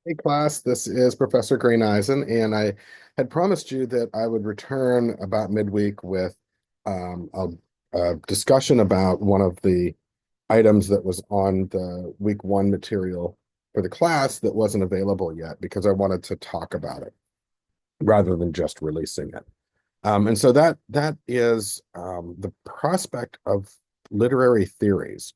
Hey class, this is Professor Green Eisen, and I had promised you that I would return about midweek with a discussion about one of the items that was on the week one material for the class that wasn't available yet because I wanted to talk about it rather than just releasing it. And so that is the prospect of literary theories.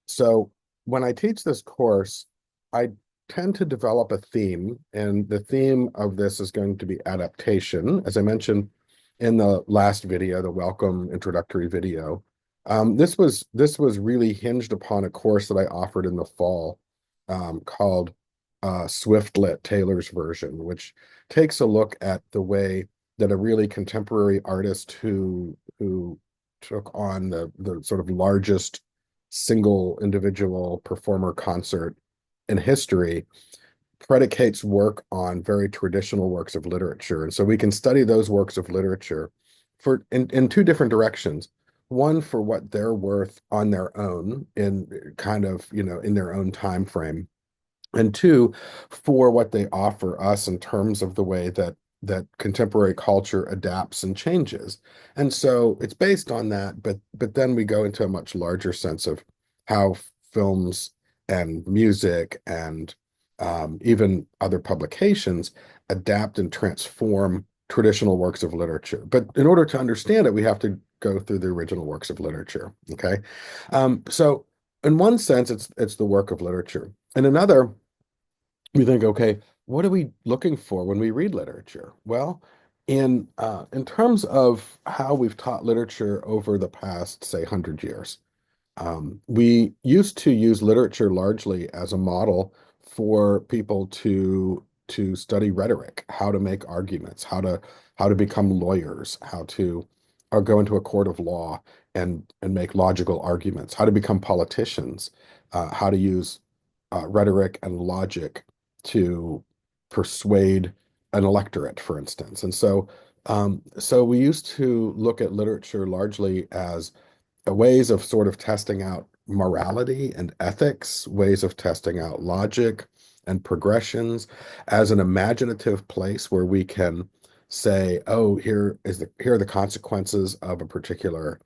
So when I teach this course, I tend to develop a theme, and the theme of this is going to be adaptation. As I mentioned in the last video, the welcome introductory video, this was really hinged upon a course that I offered in the fall called Swift Lit Taylor's Version, which takes a look at the way that a really contemporary artist who took on the sort of largest single individual performer concert in history predicates work on very traditional works of literature. And so we can study those works of literature in two different directions. One for what they're worth on their own in kind of, in their own time frame. And two, for what they offer us in terms of the way that contemporary culture adapts and changes. And so it's based on that, but then we go into a much larger sense of how films and music and even other publications adapt and transform traditional works of literature. But in order to understand it, we have to go through the original works of literature. Okay, so in one sense, it's the work of literature. In another, we think, okay, what are we looking for when we read literature? Well, in terms of how we've taught literature over the past, say, 100 years, we used to use literature largely as a model for people to study rhetoric, how to make arguments, how to become lawyers, how to or go into a court of law and make logical arguments, how to become politicians, how to use rhetoric and logic to persuade an electorate, for instance. And so we used to look at literature largely as ways of sort of testing out morality and ethics, ways of testing out logic and progressions as an imaginative place where we can say, oh, here are the consequences of a particular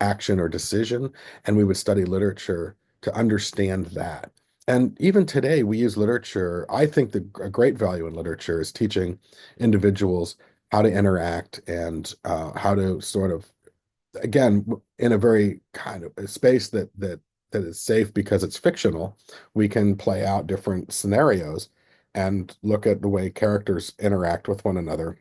action or decision, and we would study literature to understand that. And even today, we use literature. I think a great value in literature is teaching individuals how to interact and how to sort of again, in a very kind of a space that is safe because it's fictional, we can play out different scenarios and look at the way characters interact with one another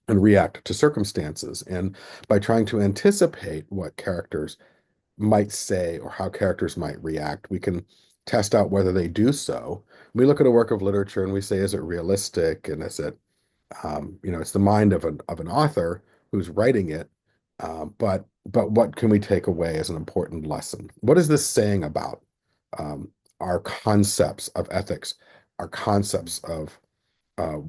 and react to circumstances. And by trying to anticipate what characters might say or how characters might react, we can test out whether they do so. We look at a work of literature and we say, is it realistic? And is it it's the mind of an author who's writing it. But what can we take away as an important lesson? What is this saying about our concepts of ethics, our concepts of uh,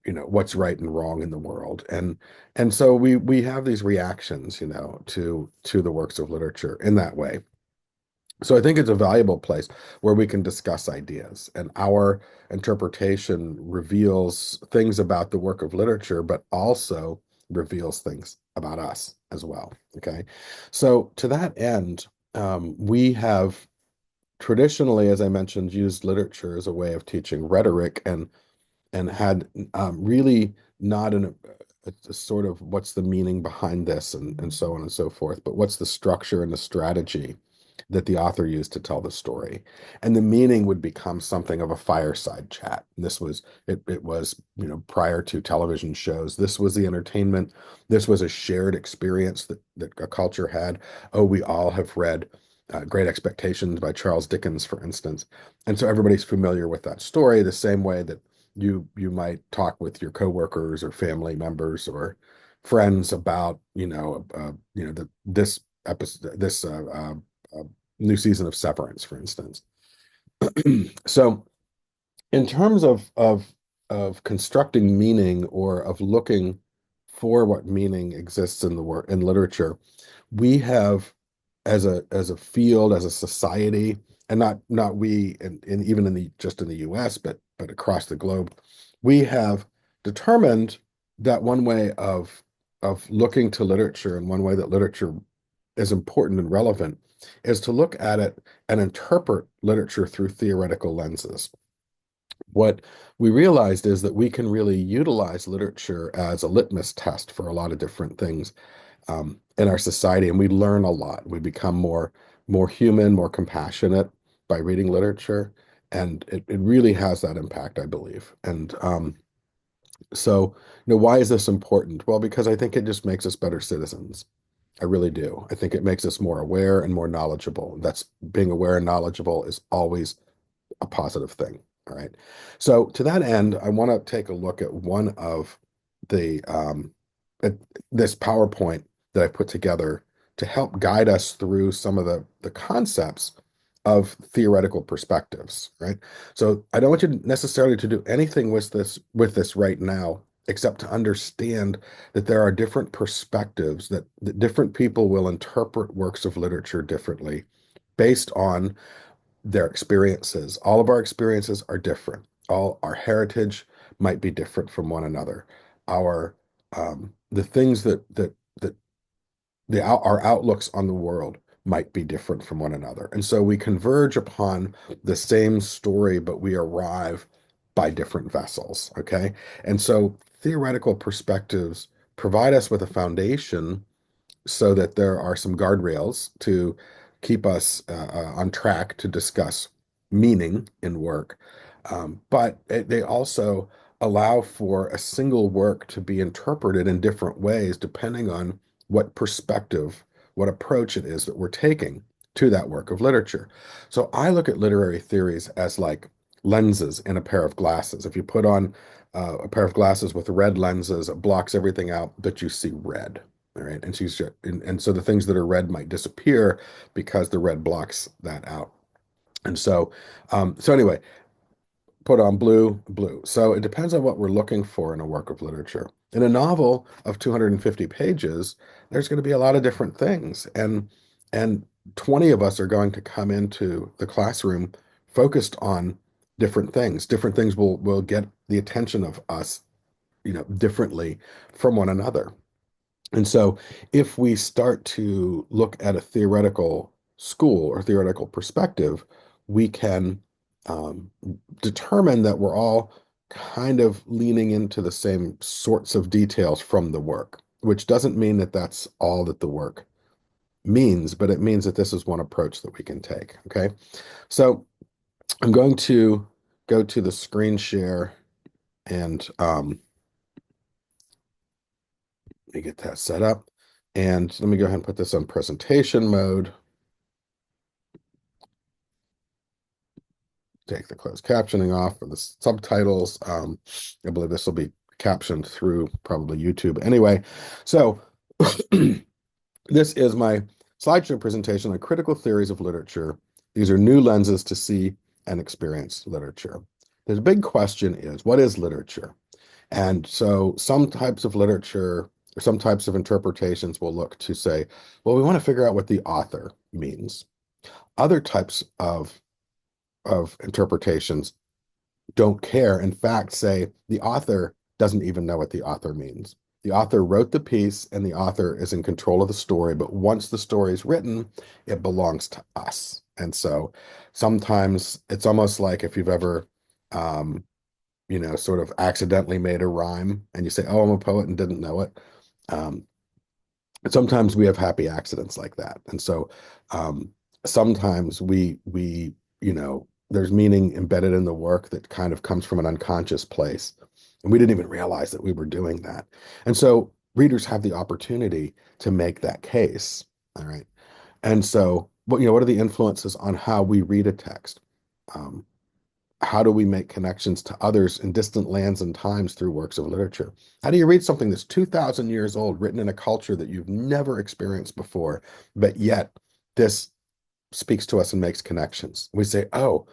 what's right and wrong in the world? And so we have these reactions, to the works of literature in that way. So I think it's a valuable place where we can discuss ideas, and our interpretation reveals things about the work of literature, but also reveals things about us as well. Okay. So to that end, we have traditionally, as I mentioned, used literature as a way of teaching rhetoric and had really not a sort of what's the meaning behind this and so on and so forth, but what's the structure and the strategy that the author used to tell the story. And the meaning would become something of a fireside chat. This was it was, prior to television shows. This was the entertainment. This was a shared experience that a culture had. Oh, we all have read Great Expectations by Charles Dickens, for instance. And so everybody's familiar with that story the same way that you might talk with your coworkers or family members or friends about this episode uh, new season of Severance, for instance. So in terms of constructing meaning or of looking for what meaning exists in the in literature, we have as a field, as a society, and not we, and even in the just in the US, but across the globe, we have determined that one way of looking to literature, and one way that literature is important and relevant, is to look at it and interpret literature through theoretical lenses. What we realized is that we can really utilize literature as a litmus test for a lot of different things in our society, and we learn a lot. We become more human, more compassionate by reading literature, and it really has that impact, I believe. And so, why is this important? Well, because I think it just makes us better citizens. I really do. I think it makes us more aware and more knowledgeable. That's being aware and knowledgeable is always a positive thing. All right. So to that end, I want to take a look at one of the at this PowerPoint that I put together to help guide us through some of the concepts of theoretical perspectives, right? So I don't want you necessarily to do anything with this right now, except to understand that there are different perspectives that different people will interpret works of literature differently based on their experiences. All of our experiences are different. All our heritage might be different from one another. Our the things that our outlooks on the world might be different from one another. And so we converge upon the same story, but we arrive by different vessels. Okay. And so theoretical perspectives provide us with a foundation so that there are some guardrails to keep us on track to discuss meaning in work. They also allow for a single work to be interpreted in different ways depending on what perspective, what approach it is that we're taking to that work of literature. So I look at literary theories as like lenses in a pair of glasses. If you put on a pair of glasses with red lenses, it blocks everything out, but you see red. All right. And so the things that are red might disappear because the red blocks that out. And so anyway, put on blue, blue. So it depends on what we're looking for in a work of literature. In a novel of 250 pages, there's going to be a lot of different things. And 20 of us are going to come into the classroom focused on different things. Different things will get the attention of us, differently from one another. And so, if we start to look at a theoretical school or theoretical perspective, we can um, determine that we're all kind of leaning into the same sorts of details from the work, which doesn't mean that that's all that the work means, but it means that this is one approach that we can take. Okay. So, I'm going to go to the screen share and let me get that set up. And let me go ahead and put this on presentation mode. Take the closed captioning off for the subtitles. I believe this will be captioned through probably YouTube. Anyway, so this is my slideshow presentation on critical theories of literature. These are new lenses to see and experience literature. The big question is, what is literature? And so some types of literature or some types of interpretations will look to say, well, we want to figure out what the author means. Other types of interpretations don't care. In fact, say the author doesn't even know what the author means. The author wrote the piece and the author is in control of the story, but once the story is written, it belongs to us. And so sometimes it's almost like if you've ever sort of accidentally made a rhyme and you say, oh, I'm a poet and didn't know it. Um, Sometimes we have happy accidents like that. And so sometimes there's meaning embedded in the work that kind of comes from an unconscious place. And we didn't even realize that we were doing that. And so readers have the opportunity to make that case. All right. And so, what are the influences on how we read a text? Um, how do we make connections to others in distant lands and times through works of literature? How do you read something that's 2,000 years old, written in a culture that you've never experienced before, but yet this speaks to us and makes connections? We say, oh,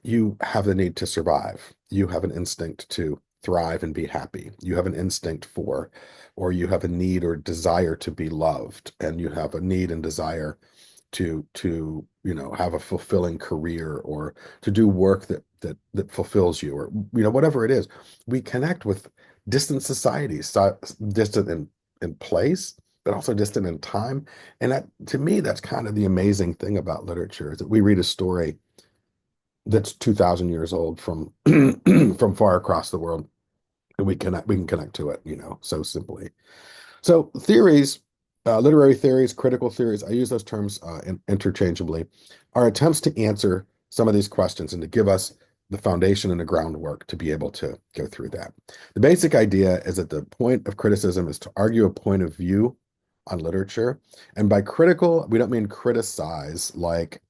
you have the need to survive. You have an instinct to thrive and be happy. You have an instinct for, or you have a need or desire to be loved, and you have a need and desire to have a fulfilling career or to do work that fulfills you, or whatever it is. We connect with distant societies, distant in place, but also distant in time. And that, to me, that's kind of the amazing thing about literature, is that we read a story that's 2,000 years old from from far across the world, and we can connect to it, so simply. So theories, literary theories, critical theories, I use those terms interchangeably, are attempts to answer some of these questions and to give us the foundation and the groundwork to be able to go through that. The basic idea is that the point of criticism is to argue a point of view on literature. And by critical, we don't mean criticize like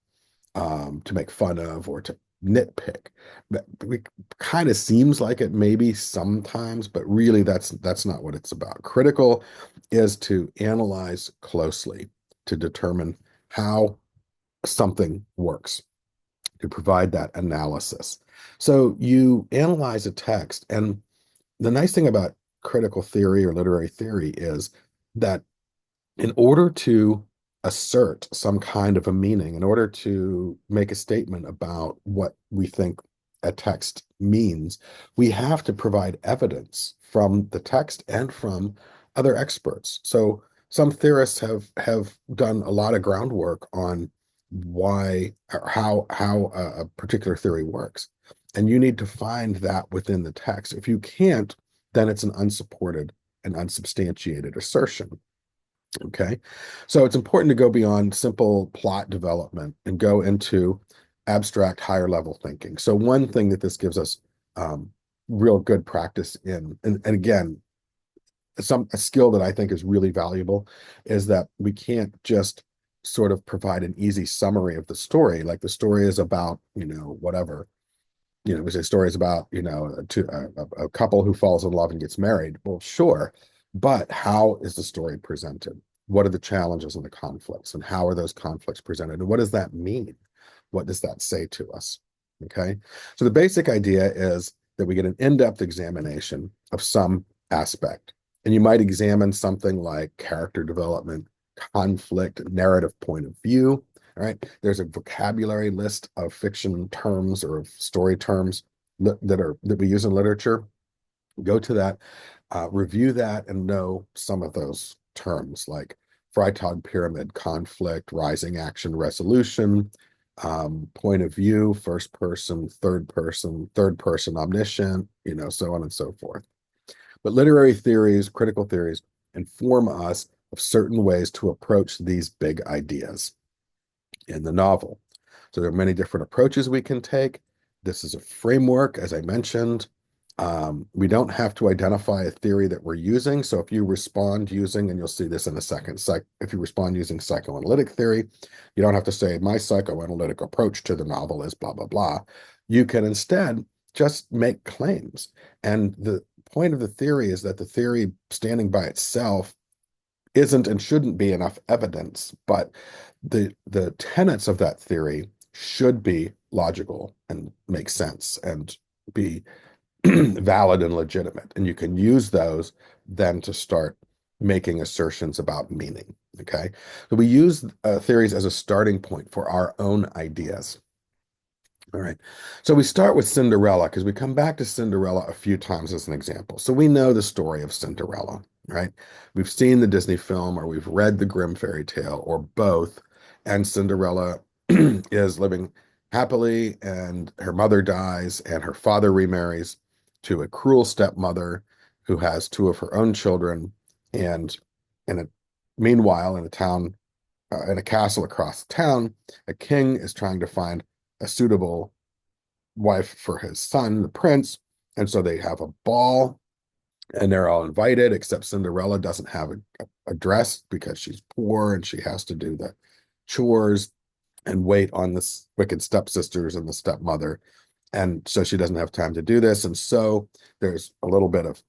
to make fun of or to nitpick. But it kind of seems like it maybe sometimes, but really that's not what it's about. Critical is to analyze closely to determine how something works, to provide that analysis. So you analyze a text, and the nice thing about critical theory or literary theory is that in order to assert some kind of a meaning, in order to make a statement about what we think a text means, we have to provide evidence from the text and from other experts. So some theorists have done a lot of groundwork on why or how a particular theory works. And you need to find that within the text. If you can't, then it's an unsupported and unsubstantiated assertion. Okay. So it's important to go beyond simple plot development and go into abstract, higher level thinking. So one thing that this gives us real good practice in, and again, a skill that I think is really valuable, is that we can't just sort of provide an easy summary of the story. Like the story is about, whatever. We say stories about, a couple who falls in love and gets married. Well, sure, but how is the story presented? What are the challenges and the conflicts, and how are those conflicts presented? And what does that mean? What does that say to us? Okay. So the basic idea is that we get an in-depth examination of some aspect. And you might examine something like character development, conflict, narrative point of view. All right. There's a vocabulary list of fiction terms or of story terms that we use in literature. Go to that, review that, and know some of those terms like Freytag pyramid, conflict, rising action, resolution, point of view, first person, third person, omniscient, so on and so forth. But literary theories, critical theories, inform us of certain ways to approach these big ideas in the novel. So there are many different approaches we can take. This is a framework, as I mentioned. We don't have to identify a theory that we're using. So if you respond using, and you'll see this in a second, if you respond using psychoanalytic theory, you don't have to say my psychoanalytic approach to the novel is blah, blah, blah. You can instead just make claims. And the point of the theory is that the theory standing by itself isn't and shouldn't be enough evidence, but the tenets of that theory should be logical and make sense and be valid and legitimate. And you can use those then to start making assertions about meaning. Okay. So we use theories as a starting point for our own ideas. All right. So we start with Cinderella because we come back to Cinderella a few times as an example. So we know the story of Cinderella, right? We've seen the Disney film or we've read the Grimm fairy tale or both. And Cinderella is living happily, and her mother dies, and her father remarries to a cruel stepmother who has two of her own children. And in a meanwhile, in a town, in a castle across town, a king is trying to find a suitable wife for his son, the prince. And so they have a ball, and they're all invited, except Cinderella doesn't have a dress because she's poor and she has to do the chores and wait on the wicked stepsisters and the stepmother. And so she doesn't have time to do this. And so there's a little bit of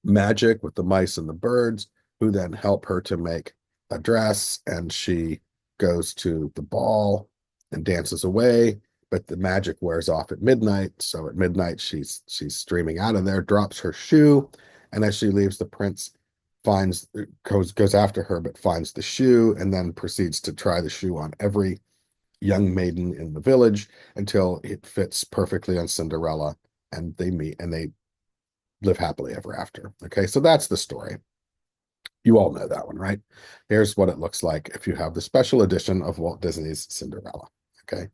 magic with the mice and the birds, who then help her to make a dress. And she goes to the ball and dances away, but the magic wears off at midnight. So at midnight, she's streaming out of there, drops her shoe, and as she leaves, the prince goes after her, but finds the shoe, and then proceeds to try the shoe on every young maiden in the village until it fits perfectly on Cinderella, and they meet and they live happily ever after. Okay, so that's the story. You all know that one, right? Here's what it looks like if you have the special edition of Walt Disney's Cinderella. Okay,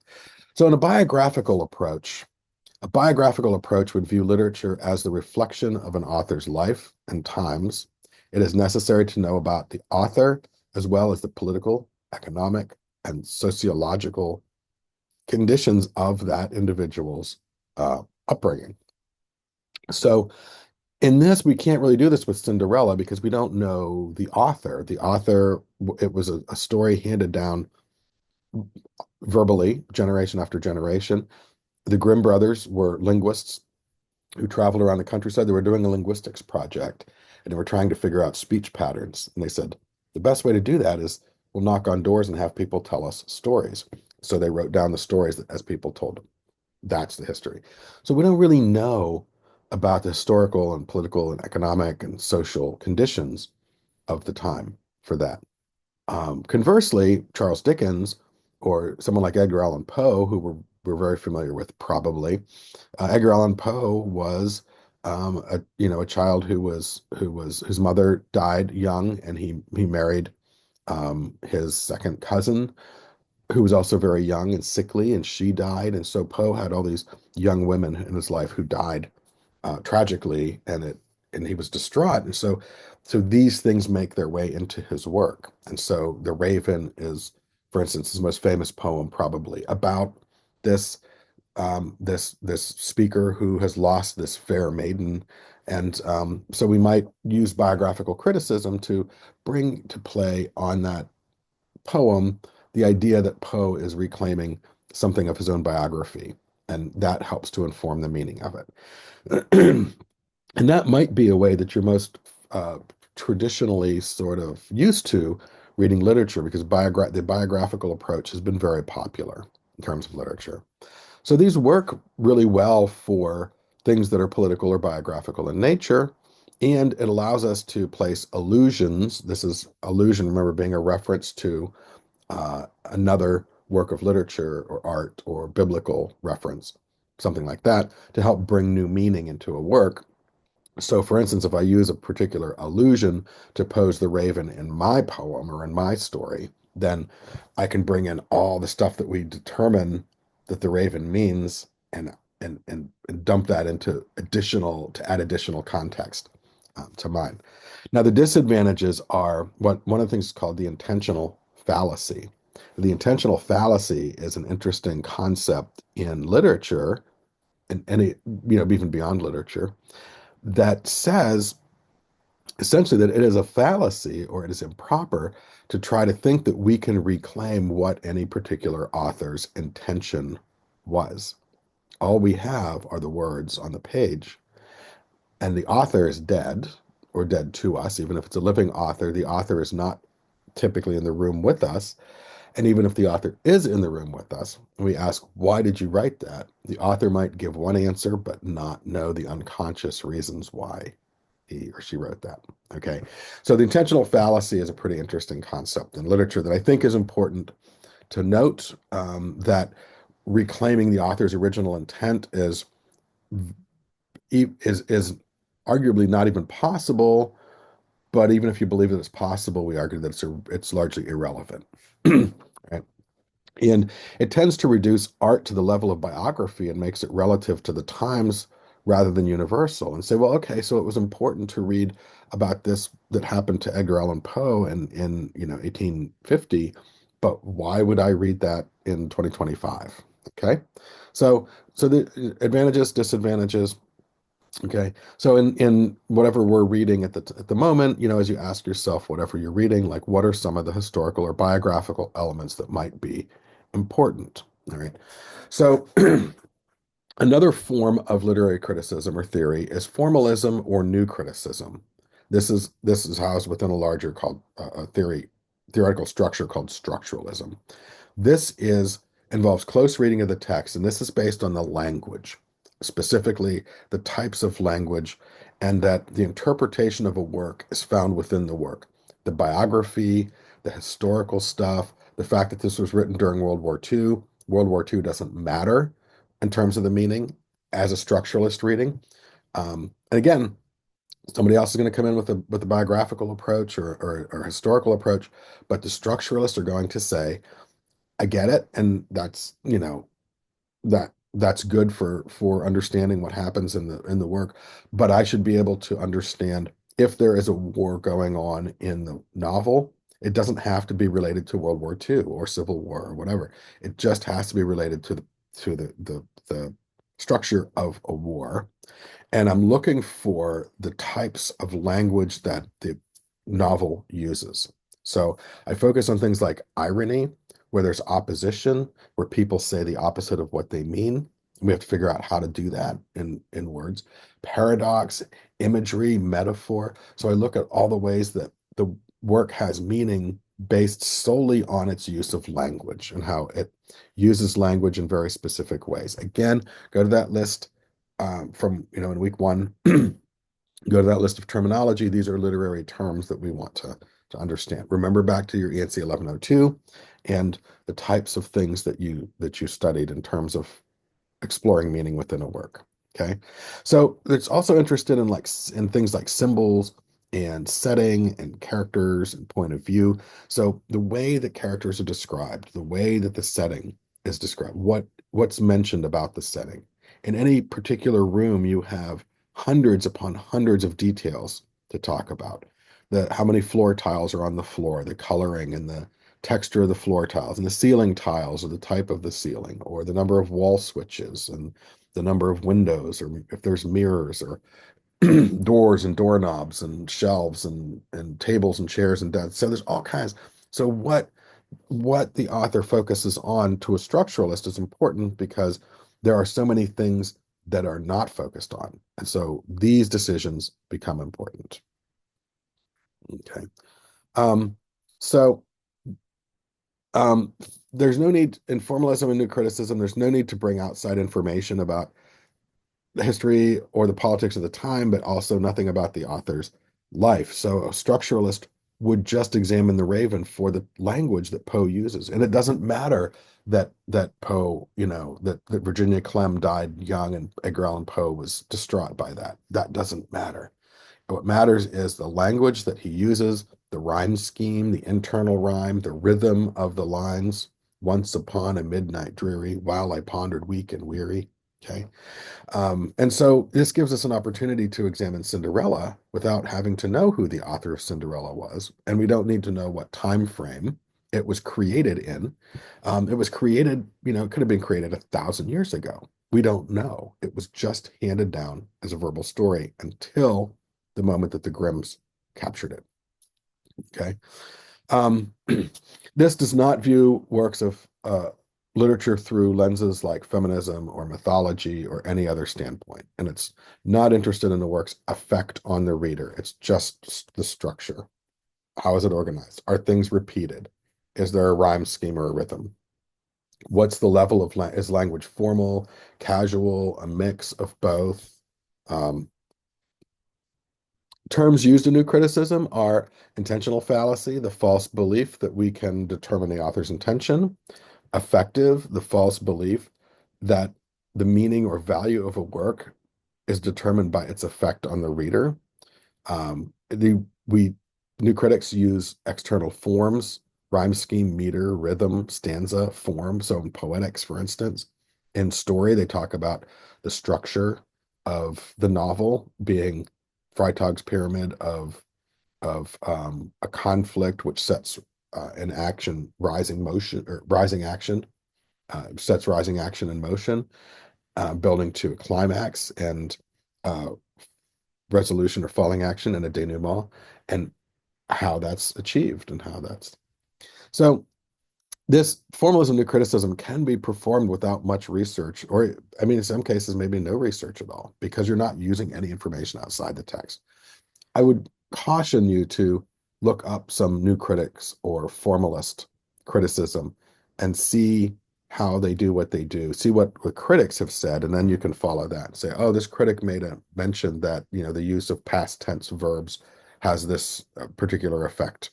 so in a biographical approach would view literature as the reflection of an author's life and times. It is necessary to know about the author as well as the political, economic, and sociological conditions of that individual's upbringing. So in this, we can't really do this with Cinderella because we don't know the author. The author, it was a story handed down verbally, generation after generation. The Grimm brothers were linguists who traveled around the countryside. They were doing a linguistics project and they were trying to figure out speech patterns. And they said, the best way to do that is we'll knock on doors and have people tell us stories. So they wrote down the stories as people told them. That's the history. So we don't really know about the historical and political and economic and social conditions of the time for that. Conversely, Charles Dickens or someone like Edgar Allan Poe, who we're very familiar with probably, Edgar Allan Poe was a child whose mother died young, and he married his second cousin, who was also very young and sickly, and she died. And so Poe had all these young women in his life who died tragically, and he was distraught. And so these things make their way into his work. And so The Raven is, for instance, his most famous poem, probably about this this speaker who has lost this fair maiden. And so we might use biographical criticism to bring to play on that poem the idea that Poe is reclaiming something of his own biography, and that helps to inform the meaning of it. And that might be a way that you're most traditionally sort of used to reading literature because the biographical approach has been very popular in terms of literature. So these work really well for things that are political or biographical in nature, and it allows us to place allusions. This is allusion, remember, being a reference to another work of literature or art or biblical reference, something like that, to help bring new meaning into a work. So, for instance, if I use a particular allusion to pose the raven in my poem or in my story, then I can bring in all the stuff that we determine that the raven means and dump that into to add additional context to mine. Now, the disadvantages are one of the things is called the intentional fallacy. The intentional fallacy is an interesting concept in literature and any, even beyond literature, that says essentially that it is a fallacy or it is improper to try to think that we can reclaim what any particular author's intention was. All we have are the words on the page, and the author is dead or dead to us. Even if it's a living author, the author is not typically in the room with us. And even if the author is in the room with us, and we ask, why did you write that? The author might give one answer, but not know the unconscious reasons why he or she wrote that. Okay. So the intentional fallacy is a pretty interesting concept in literature that I think is important to note, that reclaiming the author's original intent is arguably not even possible. But even if you believe that it's possible, we argue that it's largely irrelevant. Right? And it tends to reduce art to the level of biography and makes it relative to the times rather than universal. And say, well, okay, so it was important to read about this that happened to Edgar Allan Poe in 1850, but why would I read that in 2025? Okay, so the advantages, disadvantages. Okay. So in whatever we're reading at the moment, as you ask yourself whatever you're reading, like what are some of the historical or biographical elements that might be important? All right. So another form of literary criticism or theory is formalism or new criticism. This is housed within a larger called a theoretical structure called structuralism. This involves close reading of the text, and this is based on the language, specifically the types of language, and that the interpretation of a work is found within the work. The biography, the historical stuff, The fact that this was written during World War II doesn't matter in terms of the meaning as a structuralist reading. And again, somebody else is going to come in with a biographical approach or historical approach, but the structuralists are going to say, I get it, and that's, that's good for understanding what happens in the work, but I should be able to understand if there is a war going on in the novel. It doesn't have to be related to World War II or Civil War or whatever. It just has to be related to the structure of a war. And I'm looking for the types of language that the novel uses. So I focus on things like irony, where there's opposition, where people say the opposite of what they mean. We have to figure out how to do that in words. Paradox, imagery, metaphor. So I look at all the ways that the work has meaning based solely on its use of language and how it uses language in very specific ways. Again, go to that list from, in week one, go to that list of terminology. These are literary terms that we want to understand. Remember back to your ENC 1102 and the types of things that you studied in terms of exploring meaning within a work. Okay. So it's also interested in things like symbols and setting and characters and point of view. So the way that characters are described, the way that the setting is described, what's mentioned about the setting. In any particular room, you have hundreds upon hundreds of details to talk about. How many floor tiles are on the floor, the coloring and the texture of the floor tiles, and the ceiling tiles or the type of the ceiling, or the number of wall switches and the number of windows, or if there's mirrors or doors and doorknobs and shelves and tables and chairs and desks. So there's all kinds. So what the author focuses on to a structuralist is important because there are so many things that are not focused on. And so these decisions become important. Okay. Um, so um, there's no need in formalism and new criticism, there's no need to bring outside information about the history or the politics of the time, but also nothing about the author's life. So a structuralist would just examine the Raven for the language that Poe uses. And it doesn't matter that Poe, that Virginia Clem died young and Edgar Allan Poe was distraught by that. That doesn't matter. What matters is the language that he uses, the rhyme scheme, the internal rhyme, the rhythm of the lines. Once upon a midnight dreary, while I pondered weak and weary. Okay. And so this gives us an opportunity to examine Cinderella without having to know who the author of Cinderella was. And we don't need to know what time frame it was created in. It was created, it could have been created 1,000 years ago. We don't know. It was just handed down as a verbal story until the moment that the Grimms captured it. Okay. This does not view works of literature through lenses like feminism or mythology or any other standpoint. And it's not interested in the work's effect on the reader. It's just the structure. How is it organized? Are things repeated? Is there a rhyme scheme or a rhythm? What's the level of is language formal, casual, a mix of both? Terms used in new criticism are intentional fallacy, the false belief that we can determine the author's intention; affective, the false belief that the meaning or value of a work is determined by its effect on the reader. We new critics use external forms, rhyme scheme, meter, rhythm, stanza, form. So in poetics, for instance, in story, they talk about the structure of the novel being Freytag's pyramid of a conflict which sets in action rising motion or rising action, sets rising action in motion, building to a climax and uh, resolution or falling action and a denouement, and how that's achieved and how that's so. This formalism new criticism can be performed without much research, or I mean, in some cases, maybe no research at all, because you're not using any information outside the text. I would caution you to look up some new critics or formalist criticism and see how they do what they do. See what the critics have said, and then you can follow that and say, oh, this critic made a mention that, the use of past tense verbs has this particular effect.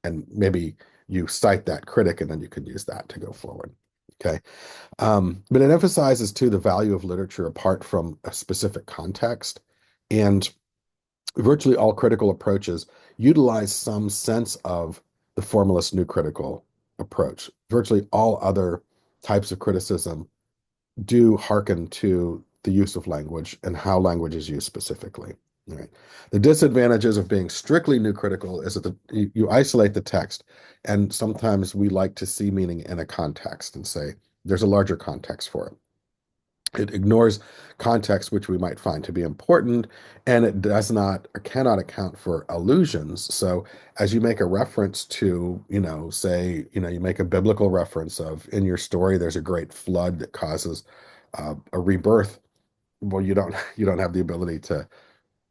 And maybe you cite that critic and then you can use that to go forward. Okay. But it emphasizes too the value of literature apart from a specific context. And virtually all critical approaches utilize some sense of the formalist new critical approach. Virtually all other types of criticism do hearken to the use of language and how language is used specifically. Right. The disadvantages of being strictly new critical is that you isolate the text, and sometimes we like to see meaning in a context and say there's a larger context for it. It ignores context which we might find to be important, and it does not or cannot account for allusions. So as you make a reference to, say, you make a biblical reference of in your story, there's a great flood that causes a rebirth. Well, you don't have the ability to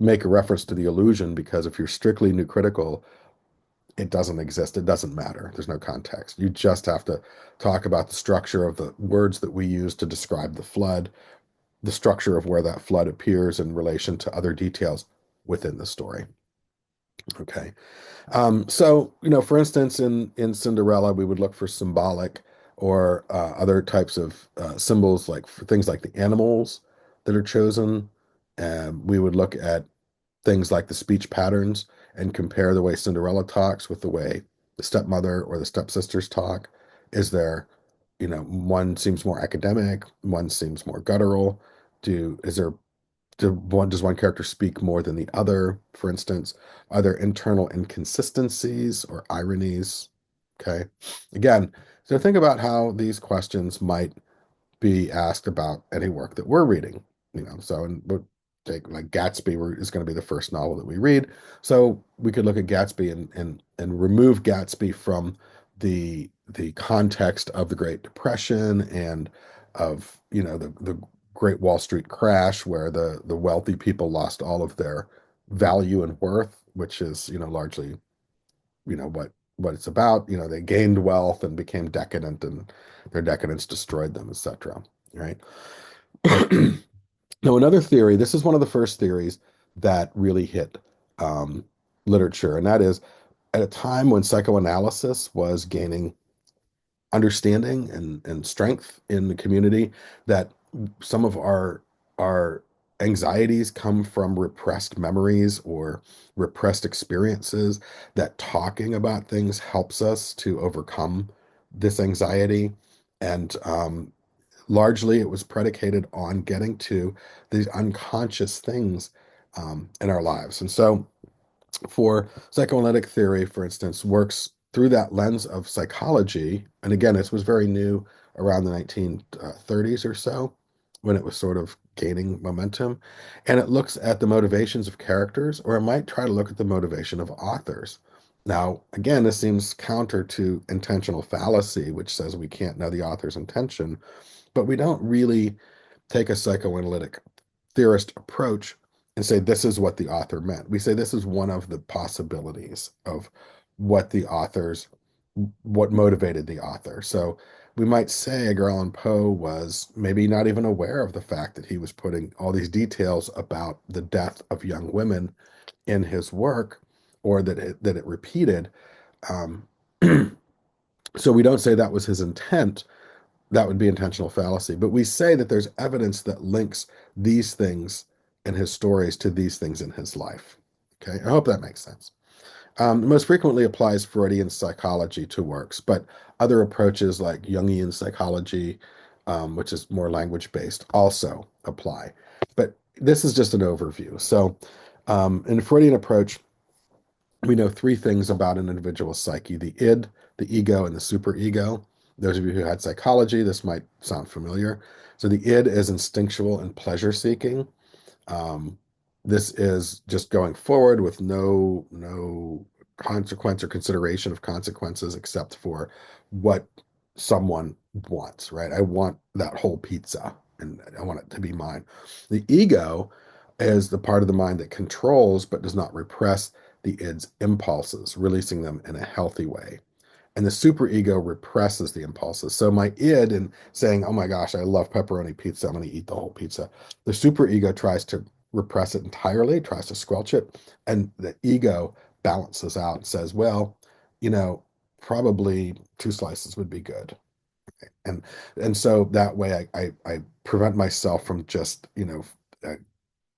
make a reference to the allusion because if you're strictly new critical, it doesn't exist. It doesn't matter. There's no context. You just have to talk about the structure of the words that we use to describe the flood, the structure of where that flood appears in relation to other details within the story. Okay. So, for instance, in Cinderella, we would look for symbolic or other types of symbols, like for things like the animals that are chosen. We would look at things like the speech patterns and compare the way Cinderella talks with the way the stepmother or the stepsisters talk. Is there, one seems more academic, one seems more guttural. Is there does one character speak more than the other, for instance? Are there internal inconsistencies or ironies? Okay. Again, so think about how these questions might be asked about any work that we're reading. So and we'll take like Gatsby is going to be the first novel that we read. So we could look at Gatsby and remove Gatsby from the context of the Great Depression and of the Great Wall Street crash where the wealthy people lost all of their value and worth, which is largely what it's about. They gained wealth and became decadent, and their decadence destroyed them, etc. Right? Now, another theory. This is one of the first theories that really hit um, literature, and that is at a time when psychoanalysis was gaining understanding and strength in the community, that some of our anxieties come from repressed memories or repressed experiences, that talking about things helps us to overcome this anxiety. And largely it was predicated on getting to these unconscious things in our lives. And so for psychoanalytic theory, for instance, works through that lens of psychology. And again, this was very new around the 1930s or so when it was sort of gaining momentum. And it looks at the motivations of characters, or it might try to look at the motivation of authors. Now, again, this seems counter to intentional fallacy, which says we can't know the author's intention, but we don't really take a psychoanalytic theorist approach and say this is what the author meant. We say this is one of the possibilities of what what motivated the author. So we might say Edgar Allan Poe was maybe not even aware of the fact that he was putting all these details about the death of young women in his work, or that it repeated. Um, so we don't say that was his intent. That would be intentional fallacy. But we say that there's evidence that links these things in his stories to these things in his life. Okay, I hope that makes sense. Most frequently applies Freudian psychology to works, but other approaches like Jungian psychology, which is more language based, also apply. But this is just an overview. So, in a Freudian approach, we know three things about an individual's psyche: the id, the ego, and the superego. Those of you who had psychology, this might sound familiar. So the id is instinctual and pleasure seeking. Um, this is just going forward with no consequence or consideration of consequences except for what someone wants, right? I want that whole pizza and I want it to be mine. The ego is the part of the mind that controls but does not repress the id's impulses, releasing them in a healthy way. And the superego represses the impulses. So my id in saying, "Oh my gosh, I love pepperoni pizza. I'm going to eat the whole pizza." The superego tries to repress it entirely, tries to squelch it, and the ego balances out and says, "Well, you know, probably two slices would be good. And and so that way I prevent myself from just, uh,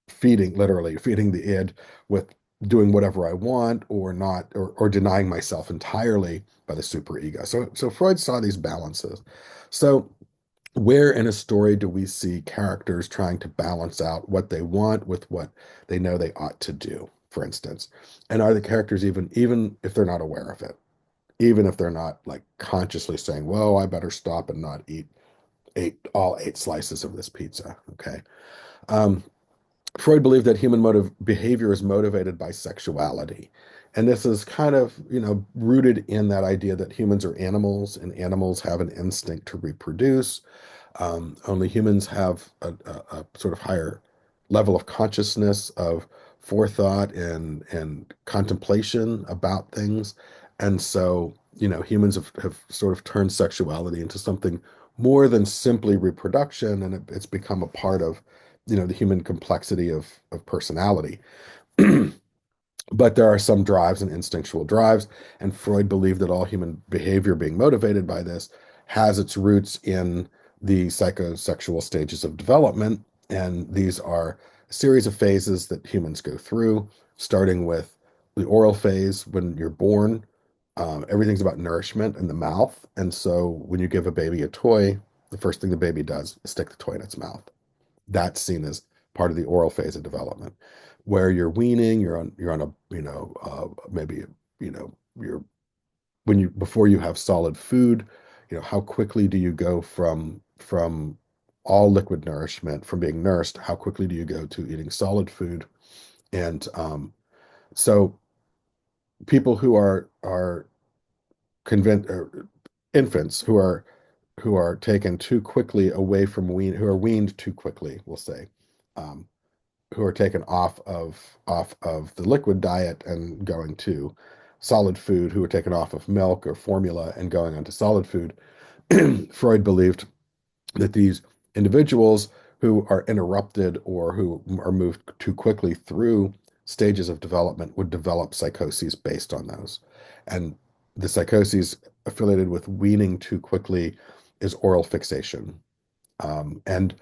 feeding, literally feeding the id with doing whatever I want, or not, or denying myself entirely by the superego. So Freud saw these balances. So where in a story do we see characters trying to balance out what they want with what they know they ought to do, for instance? And are the characters, even if they're not aware of it, even if they're not like consciously saying, "Well, I better stop and not eat all eight slices of this pizza." Okay. Um, Freud believed that human motive behavior is motivated by sexuality. And this is kind of, rooted in that idea that humans are animals and animals have an instinct to reproduce. Only humans have a sort of higher level of consciousness, of forethought and contemplation about things. And so, humans have sort of turned sexuality into something more than simply reproduction, and it's become a part of, the human complexity of personality. But there are some drives and instinctual drives, and Freud believed that all human behavior being motivated by this has its roots in the psychosexual stages of development. And these are a series of phases that humans go through, starting with the oral phase when you're born. Everything's about nourishment in the mouth. And so when you give a baby a toy, the first thing the baby does is stick the toy in its mouth. That's seen as part of the oral phase of development. Where you're weaning, you're on a, maybe, you're when you before you have solid food, how quickly do you go from all liquid nourishment, from being nursed, how quickly do you go to eating solid food? And so people who are convinced, or infants who are taken too quickly away from who are weaned too quickly, we'll say, um, who are taken off of the liquid diet and going to solid food, who are taken off of milk or formula and going onto solid food. Freud believed that these individuals who are interrupted or who are moved too quickly through stages of development would develop psychoses based on those. And the psychoses affiliated with weaning too quickly is oral fixation. And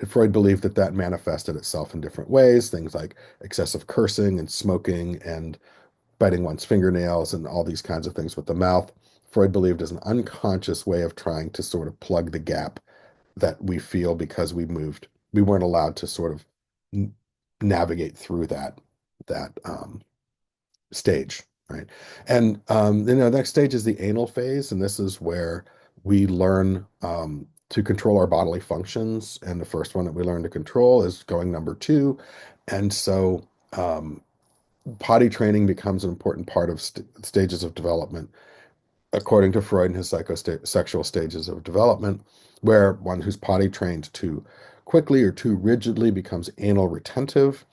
Freud believed that that manifested itself in different ways, things like excessive cursing and smoking and biting one's fingernails and all these kinds of things with the mouth. Freud believed is an unconscious way of trying to sort of plug the gap that we feel because we weren't allowed to sort of navigate through that stage, right? And the next stage is the anal phase, and this is where we learn to control our bodily functions. And the first one that we learn to control is going number two. And so potty training becomes an important part of stages of development, according to Freud and his psychosexual stages of development, where one who's potty trained too quickly or too rigidly becomes anal retentive.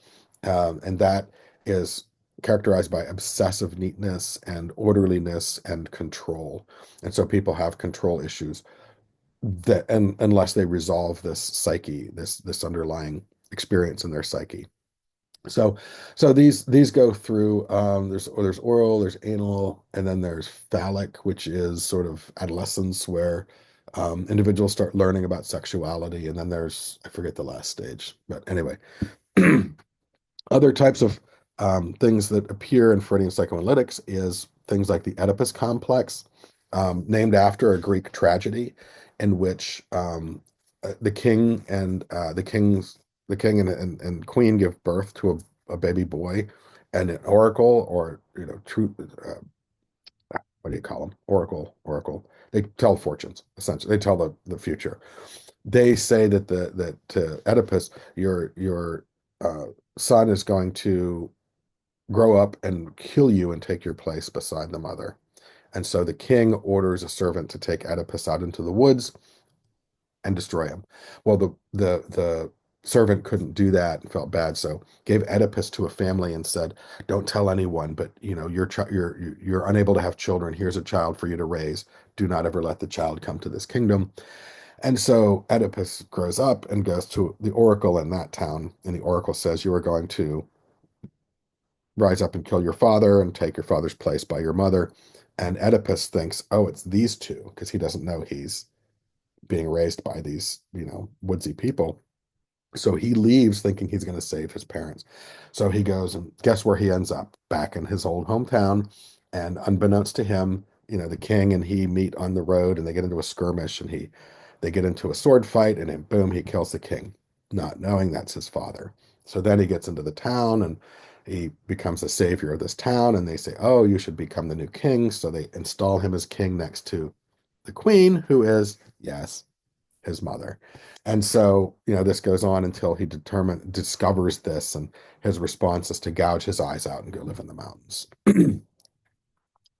And that is characterized by obsessive neatness and orderliness and control. And so people have control issues that, and unless they resolve this psyche, this underlying experience in their psyche. So, so these go through. There's oral, there's anal, and then there's phallic, which is sort of adolescence, where individuals start learning about sexuality, and then there's, I forget the last stage, but anyway, other types of things that appear in Freudian psychoanalytics is things like the Oedipus complex, named after a Greek tragedy, in which the king and the king and queen give birth to a baby boy, and an oracle, or true, what do you call them? Oracle. They tell fortunes, essentially. They tell the future. They say that to Oedipus, your uh, son is going to grow up and kill you and take your place beside the mother. And so the king orders a servant to take Oedipus out into the woods and destroy him. Well, the servant couldn't do that and felt bad, so gave Oedipus to a family and said, "Don't tell anyone, but you're unable to have children. Here's a child for you to raise. Do not ever let the child come to this kingdom." And so Oedipus grows up and goes to the oracle in that town, and the oracle says, "You are going to rise up and kill your father and take your father's place by your mother." And Oedipus thinks, oh, it's these two, because he doesn't know he's being raised by these, woodsy people. So he leaves thinking he's going to save his parents. So he goes, and guess where he ends up? Back in his old hometown. And unbeknownst to him, the king and he meet on the road and they get into a skirmish and they get into a sword fight and then boom, he kills the king, not knowing that's his father. So then he gets into the town and he becomes the savior of this town. And they say, oh, you should become the new king. So they install him as king next to the queen, who is, yes, his mother. And so, this goes on until he discovers this, and his response is to gouge his eyes out and go live in the mountains.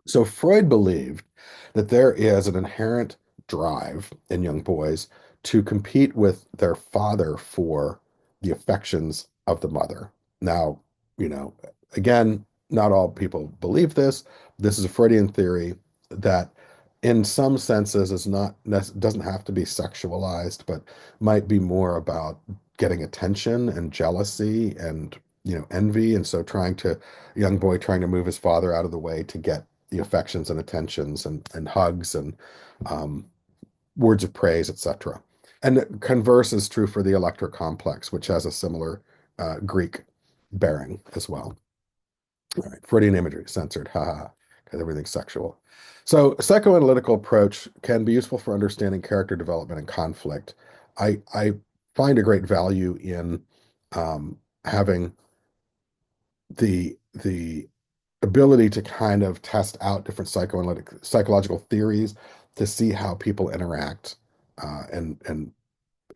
So Freud believed that there is an inherent drive in young boys to compete with their father for the affections of the mother. Now, you know, again, not all people believe this. This is a Freudian theory that in some senses is not doesn't have to be sexualized, but might be more about getting attention and jealousy and envy. And so young boy trying to move his father out of the way to get the affections and attentions and hugs and um, words of praise, etc. And converse is true for the Electra complex, which has a similar Greek bearing as well. All right, Freudian imagery censored, haha, because everything's sexual. So, a psychoanalytical approach can be useful for understanding character development and conflict. I find a great value in having the ability to kind of test out different psychological theories to see how people interact and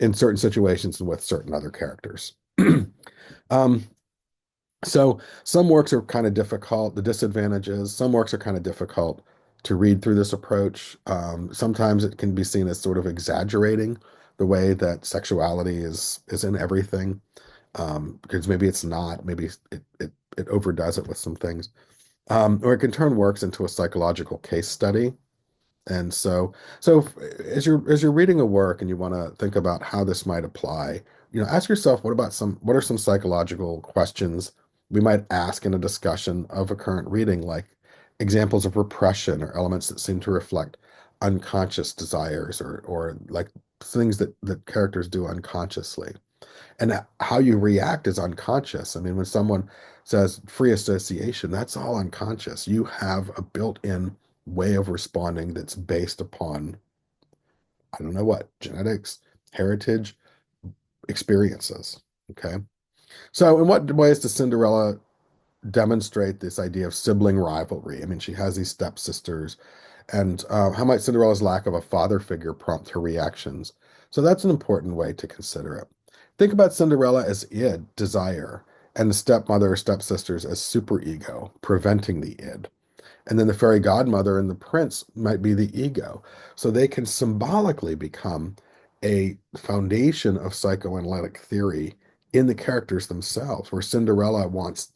in certain situations and with certain other characters. um, so some works are kind of difficult. The disadvantages, some works are kind of difficult to read through this approach. Sometimes it can be seen as sort of exaggerating the way that sexuality is in everything, because maybe it's not. Maybe it overdoes it with some things. Or it can turn works into a psychological case study. And as you're reading a work and you want to think about how this might apply, ask yourself, what are some psychological questions we might ask in a discussion of a current reading, like examples of repression or elements that seem to reflect unconscious desires or like things that characters do unconsciously. And how you react is unconscious. I mean, when someone says free association, that's all unconscious. You have a built-in way of responding that's based upon, I don't know what, genetics, heritage, experiences. Okay. So, in what ways does Cinderella demonstrate this idea of sibling rivalry? I mean, she has these stepsisters, and how might Cinderella's lack of a father figure prompt her reactions? So that's an important way to consider it. Think about Cinderella as id, desire, and the stepmother or stepsisters as superego, preventing the id. And then the fairy godmother and the prince might be the ego. So they can symbolically become a foundation of psychoanalytic theory in the characters themselves, where Cinderella wants.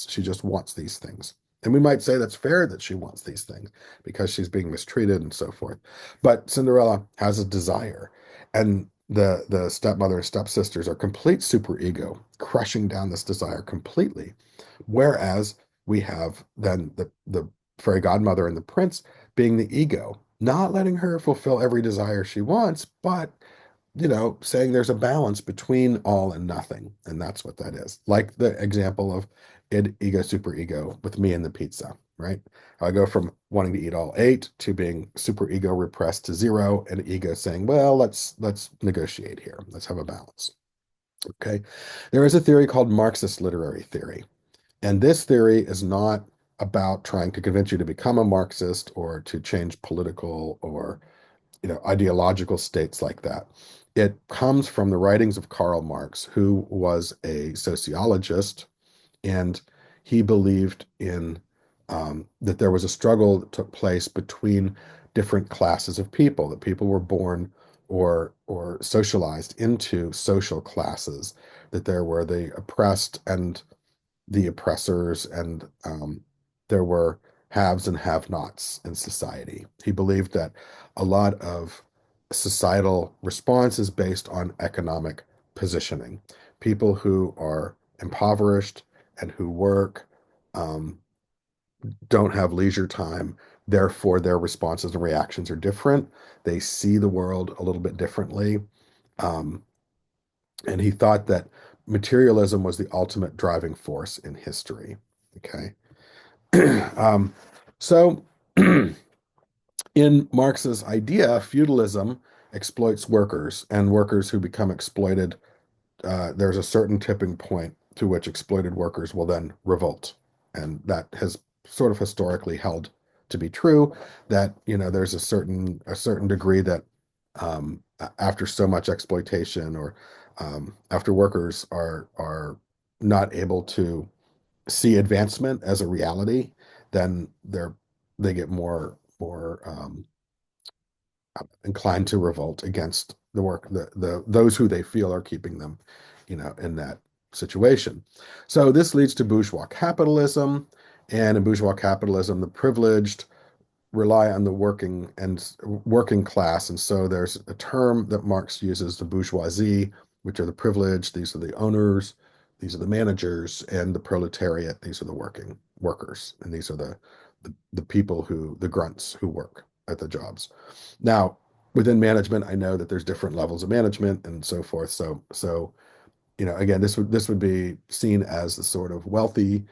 She just wants these things. And we might say that's fair that she wants these things because she's being mistreated and so forth. But Cinderella has a desire. And the stepmother and stepsisters are complete superego, crushing down this desire completely. Whereas we have then the fairy godmother and the prince being the ego, not letting her fulfill every desire she wants, but saying there's a balance between all and nothing. And that's what that is. Like the example of id, ego, superego with me and the pizza, right? I go from wanting to eat all eight to being superego repressed to zero, and ego saying, well, let's negotiate here. Let's have a balance. Okay. There is a theory called Marxist literary theory. And this theory is not about trying to convince you to become a Marxist or to change political or ideological states like that. It comes from the writings of Karl Marx, who was a sociologist, and he believed in that there was a struggle that took place between different classes of people, that people were born or socialized into social classes, that there were the oppressed and the oppressors, and there were haves and have-nots in society. He believed that a lot of societal response is based on economic positioning. People who are impoverished and who work, um, don't have leisure time. Therefore, their responses and reactions are different. They see the world a little bit differently. Um, and he thought that materialism was the ultimate driving force in history. Okay. um, so, in Marx's idea, feudalism exploits workers, and workers who become exploited, there's a certain tipping point to which exploited workers will then revolt. And that has sort of historically held to be true, that, there's a certain degree that after so much exploitation, or after workers are not able to see advancement as a reality, then they get more inclined to revolt against the work, those who they feel are keeping them, in that situation. So this leads to bourgeois capitalism, and in bourgeois capitalism, the privileged rely on the working class, and so there's a term that Marx uses, the bourgeoisie, which are the privileged. These are the owners, these are the managers, and the proletariat. These are the working workers, and these are the people the grunts who work at the jobs. Now, within management, I know that there's different levels of management and so forth. So again, this would be seen as the sort of wealthy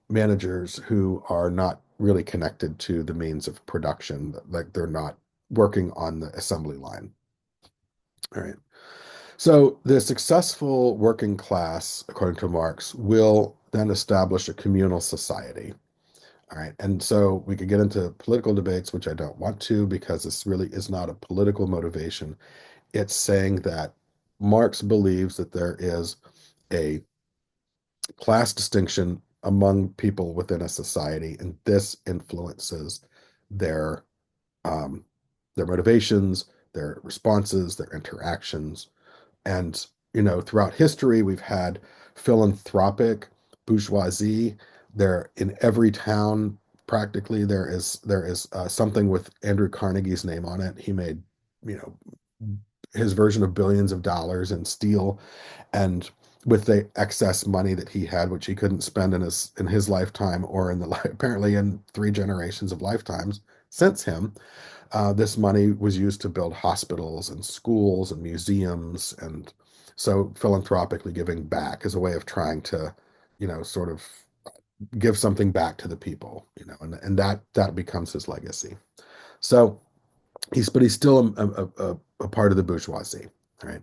managers who are not really connected to the means of production, like they're not working on the assembly line. All right. So the successful working class, according to Marx, will then establish a communal society. All right. And so we could get into political debates, which I don't want to, because this really is not a political motivation. It's saying that Marx believes that there is a class distinction among people within a society, and this influences their um, their motivations, their responses, their interactions. And throughout history, we've had philanthropic bourgeoisie. There, in every town, practically, there is something with Andrew Carnegie's name on it. He made, you know, his version of billions of dollars in steel, and with the excess money that he had, which he couldn't spend in his lifetime, or apparently in three generations of lifetimes since him, this money was used to build hospitals and schools and museums, and so philanthropically giving back as a way of trying to, sort of give something back to the people, and that becomes his legacy. So but he's still a part of the bourgeoisie, right?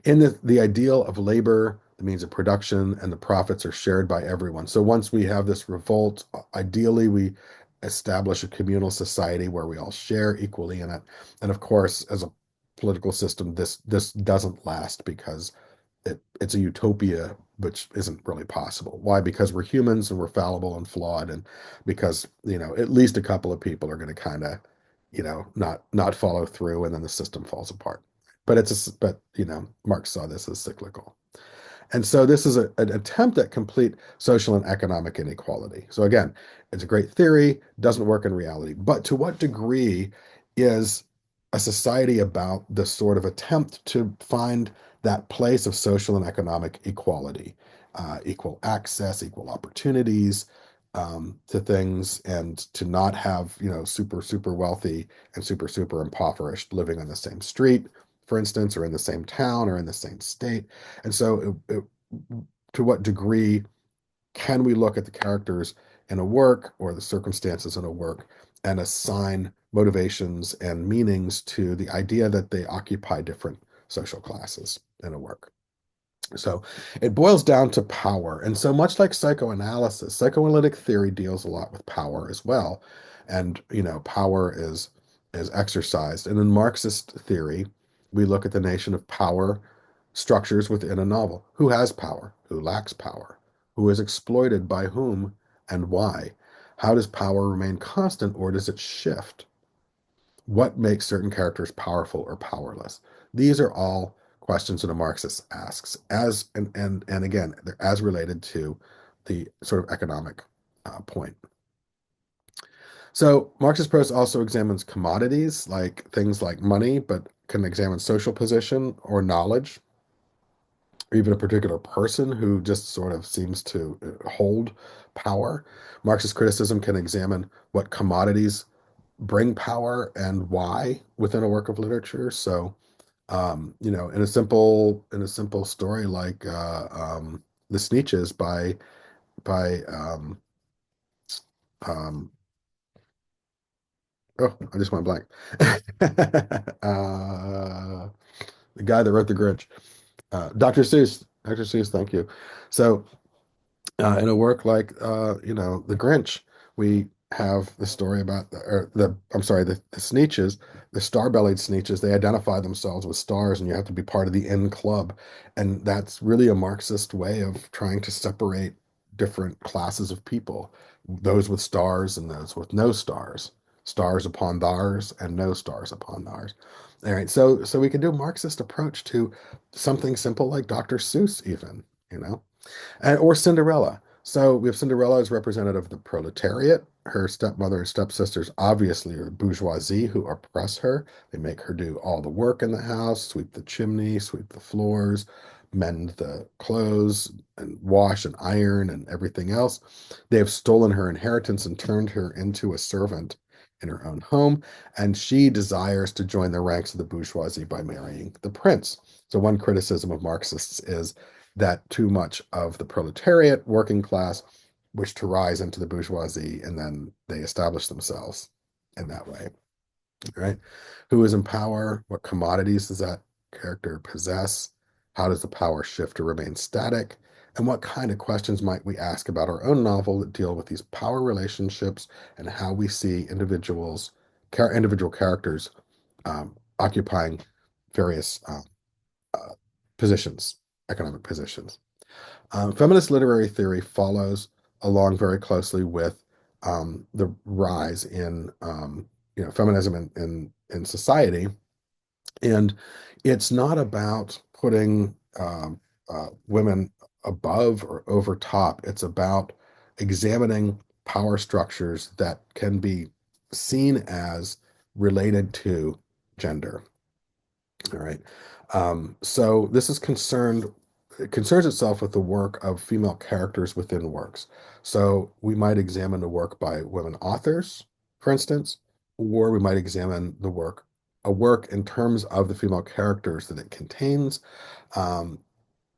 In the ideal of labor, the means of production, and the profits are shared by everyone. So once we have this revolt, ideally we establish a communal society where we all share equally in it. And of course, as a political system, this doesn't last, because it's a utopia which isn't really possible. Why? Because we're humans and we're fallible and flawed, and because at least a couple of people are going to kind of not follow through, and then the system falls apart. But Marx saw this as cyclical. And so this is an attempt at complete social and economic inequality. So again, it's a great theory, doesn't work in reality. But to what degree is a society about this sort of attempt to find that place of social and economic equality, equal access, equal opportunities to things, and to not have, super, super wealthy and super, super impoverished living on the same street, for instance, or in the same town or in the same state. And so, to what degree can we look at the characters in a work, or the circumstances in a work, and assign motivations and meanings to the idea that they occupy different social classes in a work? So it boils down to power. And so much like psychoanalysis, psychoanalytic theory deals a lot with power as well. And, power is exercised. And in Marxist theory, we look at the nation of power structures within a novel. Who has power? Who lacks power? Who is exploited by whom and why? How does power remain constant, or does it shift? What makes certain characters powerful or powerless? These are all questions that a Marxist asks, and again, they're as related to the sort of economic point. So Marxist prose also examines commodities, like things like money, but can examine social position or knowledge. or even a particular person who just sort of seems to hold power. Marxist criticism can examine what commodities bring power and why within a work of literature. So, in a simple story like The Sneetches by um, oh, I just went blank. The guy that wrote The Grinch, Dr. Seuss. Dr. Seuss, thank you. So in a work like The Grinch, we have the story about I'm sorry, the Sneetches, the star-bellied Sneetches. They identify themselves with stars, and you have to be part of the in club, and that's really a Marxist way of trying to separate different classes of people, those with stars and those with no stars, stars upon thars and no stars upon thars. All right, so we can do a Marxist approach to something simple like Dr. Seuss, even, you know. Or Cinderella. So we have Cinderella as representative of the proletariat. Her stepmother and stepsisters obviously are the bourgeoisie who oppress her. They make her do all the work in the house, sweep the chimney, sweep the floors, mend the clothes, and wash and iron and everything else. They have stolen her inheritance and turned her into a servant in her own home, and she desires to join the ranks of the bourgeoisie by marrying the prince. So one criticism of Marxists is that too much of the proletariat, working class, wish to rise into the bourgeoisie, and then they establish themselves in that way, right? Who is in power? What commodities does that character possess? How does the power shift or remain static? And what kind of questions might we ask about our own novel that deal with these power relationships and how we see individual characters occupying various positions, economic positions? Feminist literary theory follows along very closely with the rise in feminism in society, and it's not about putting women above or over top. It's about examining power structures that can be seen as related to gender. All right. So this is concerned it concerns itself with the work of female characters within works. So we might examine a work by women authors, for instance, or we might examine a work in terms of the female characters that it contains. Um,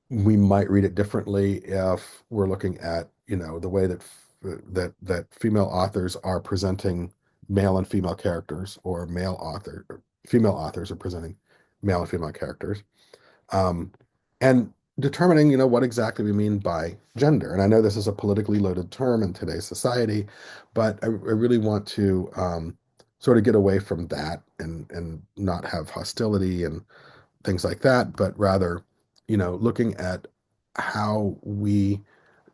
we might read it differently if we're looking at, the way that female authors are presenting male and female characters, or female authors are presenting male and female characters, and determining, what exactly we mean by gender. And I know this is a politically loaded term in today's society, but I really want to sort of get away from that and not have hostility and things like that, but rather, looking at how we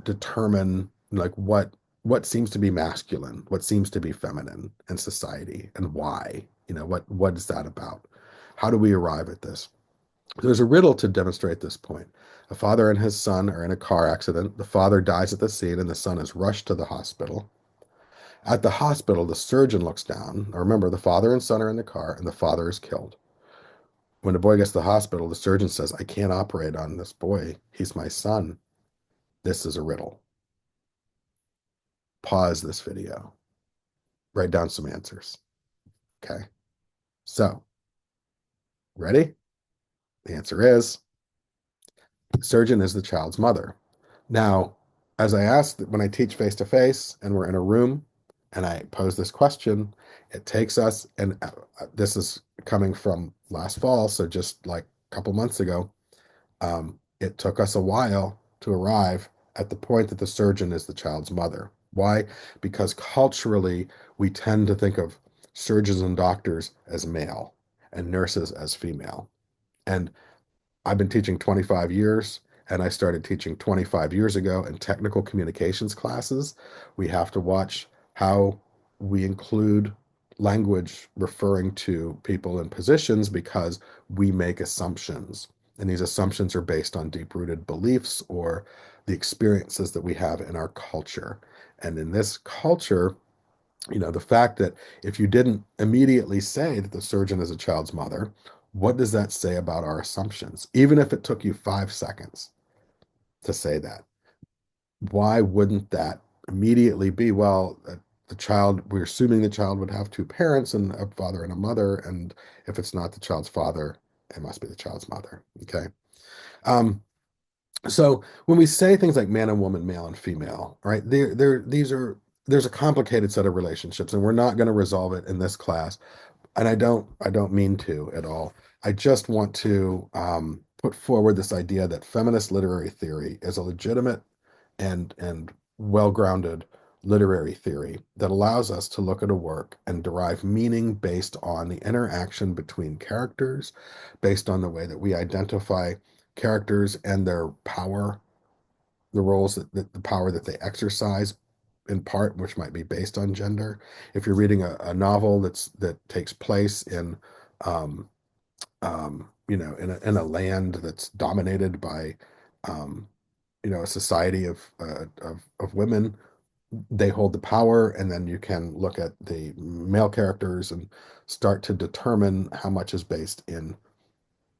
determine like what seems to be masculine, what seems to be feminine in society, and why. What is that about? How do we arrive at this? There's a riddle to demonstrate this point. A father and his son are in a car accident. The father dies at the scene, and the son is rushed to the hospital. At the hospital, the surgeon looks down. Now remember, the father and son are in the car, and the father is killed. When the boy gets to the hospital, the surgeon says, I can't operate on this boy. He's my son. This is a riddle. Pause this video. Write down some answers. Okay. So, ready? The answer is surgeon is the child's mother. Now, as I asked when I teach face to face and we're in a room and I pose this question, it takes us, and this is coming from last fall, so just like a couple months ago, it took us a while to arrive at the point that the surgeon is the child's mother. Why? Because culturally, we tend to think of surgeons and doctors as male and nurses as female. And I've been teaching 25 years, and I started teaching 25 years ago in technical communications classes. We have to watch how we include language referring to people in positions because we make assumptions. And these assumptions are based on deep-rooted beliefs or the experiences that we have in our culture. And in this culture, the fact that if you didn't immediately say that the surgeon is a child's mother, what does that say about our assumptions? Even if it took you 5 seconds to say that, why wouldn't that immediately be, well, the child, we're assuming the child would have two parents and a father and a mother, and if it's not the child's father, it must be the child's mother. Okay. Um, so when we say things like man and woman, male and female, right? There's a complicated set of relationships, and we're not going to resolve it in this class. And I don't mean to at all. I just want to put forward this idea that feminist literary theory is a legitimate and well-grounded literary theory that allows us to look at a work and derive meaning based on the interaction between characters, based on the way that we identify characters and their power, the roles that the power that they exercise in part, which might be based on gender. If you're reading a novel that takes place in in a land that's dominated by a society of women, they hold the power, and then you can look at the male characters and start to determine how much is based in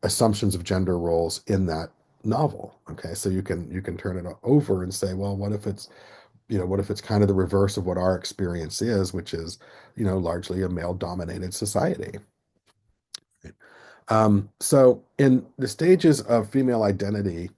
assumptions of gender roles in that novel. Okay, so you can turn it over and say, well, what if it's kind of the reverse of what our experience is, which is, largely a male dominated society. So in the stages of female identity,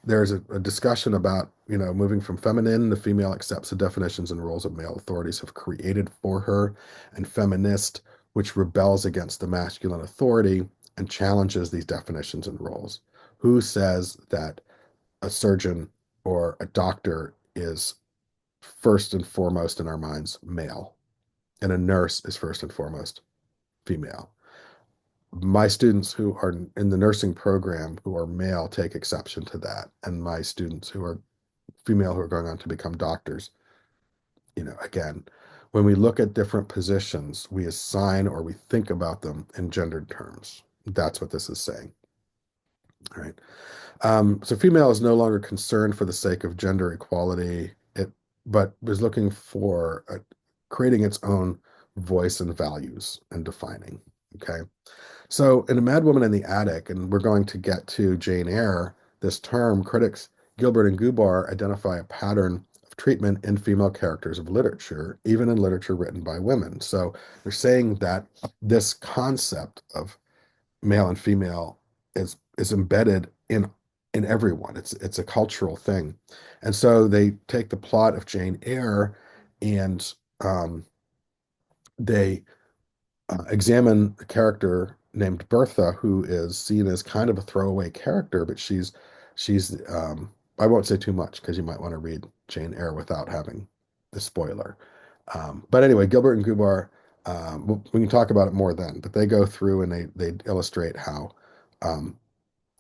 there's a discussion about, moving from feminine, the female accepts the definitions and roles of male authorities have created for her, and feminist, which rebels against the masculine authority and challenges these definitions and roles. Who says that a surgeon or a doctor is first and foremost in our minds male, and a nurse is first and foremost female? My students who are in the nursing program who are male take exception to that, and my students who are female who are going on to become doctors, again, when we look at different positions, we assign or we think about them in gendered terms. That's what this is saying. All right. So female is no longer concerned for the sake of gender equality, but is looking for creating its own voice and values and defining. Okay. So in A Mad Woman in the Attic, and we're going to get to Jane Eyre, this term, critics Gilbert and Gubar identify a pattern of treatment in female characters of literature, even in literature written by women. So they're saying that this concept of male and female is embedded in everyone. It's a cultural thing. And so they take the plot of Jane Eyre and they examine a character named Bertha, who is seen as kind of a throwaway character, but she's I won't say too much because you might want to read Jane Eyre without having the spoiler. But anyway, Gilbert and Gubar, we can talk about it more then, but they go through and they illustrate how um,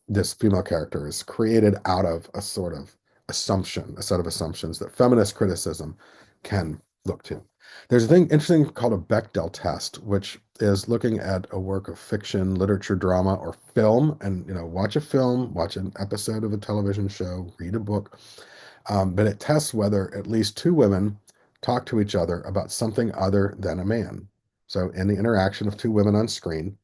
this female character is created out of a sort of assumption, a set of assumptions that feminist criticism can look to. There's a thing interesting called a Bechdel test, which is looking at a work of fiction, literature, drama, or film, and watch a film, watch an episode of a television show, read a book, but it tests whether at least two women talk to each other about something other than a man. So in the interaction of two women on screen,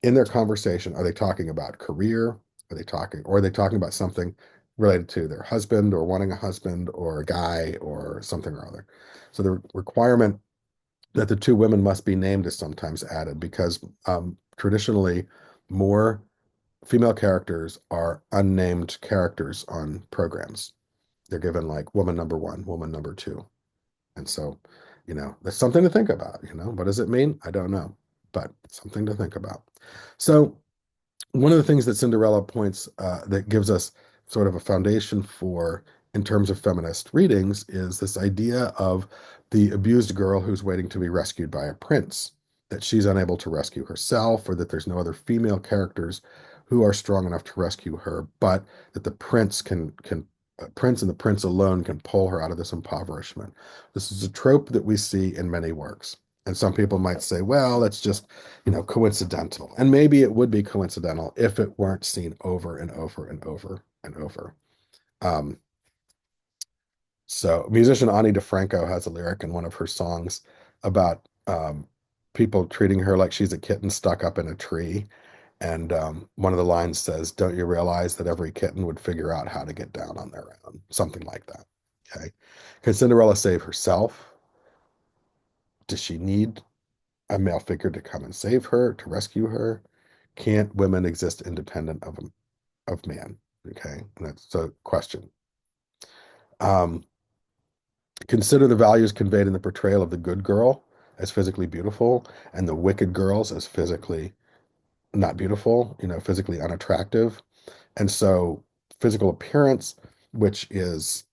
in their conversation, are they talking about career? Are they talking about something related to their husband or wanting a husband or a guy or something or other? So the requirement that the two women must be named is sometimes added because traditionally more female characters are unnamed characters on programs. They're given like woman number one, woman number two. And so, that's something to think about. What does it mean? I don't know, but something to think about. So one of the things that Cinderella points that gives us sort of a foundation for in terms of feminist readings is this idea of the abused girl who's waiting to be rescued by a prince, that she's unable to rescue herself, or that there's no other female characters who are strong enough to rescue her, but that the prince and the prince alone can pull her out of this impoverishment. This is a trope that we see in many works. And some people might say, well, that's just coincidental. And maybe it would be coincidental if it weren't seen over and over and over and over. Um, so musician Ani DeFranco has a lyric in one of her songs about people treating her like she's a kitten stuck up in a tree. And one of the lines says, "Don't you realize that every kitten would figure out how to get down on their own?" Something like that. Okay. Can Cinderella save herself? Does she need a male figure to come and save her, to rescue her? Can't women exist independent of man? Okay. And that's a question. Um, Consider the values conveyed in the portrayal of the good girl as physically beautiful and the wicked girls as physically not beautiful, physically unattractive. And so physical appearance, which is,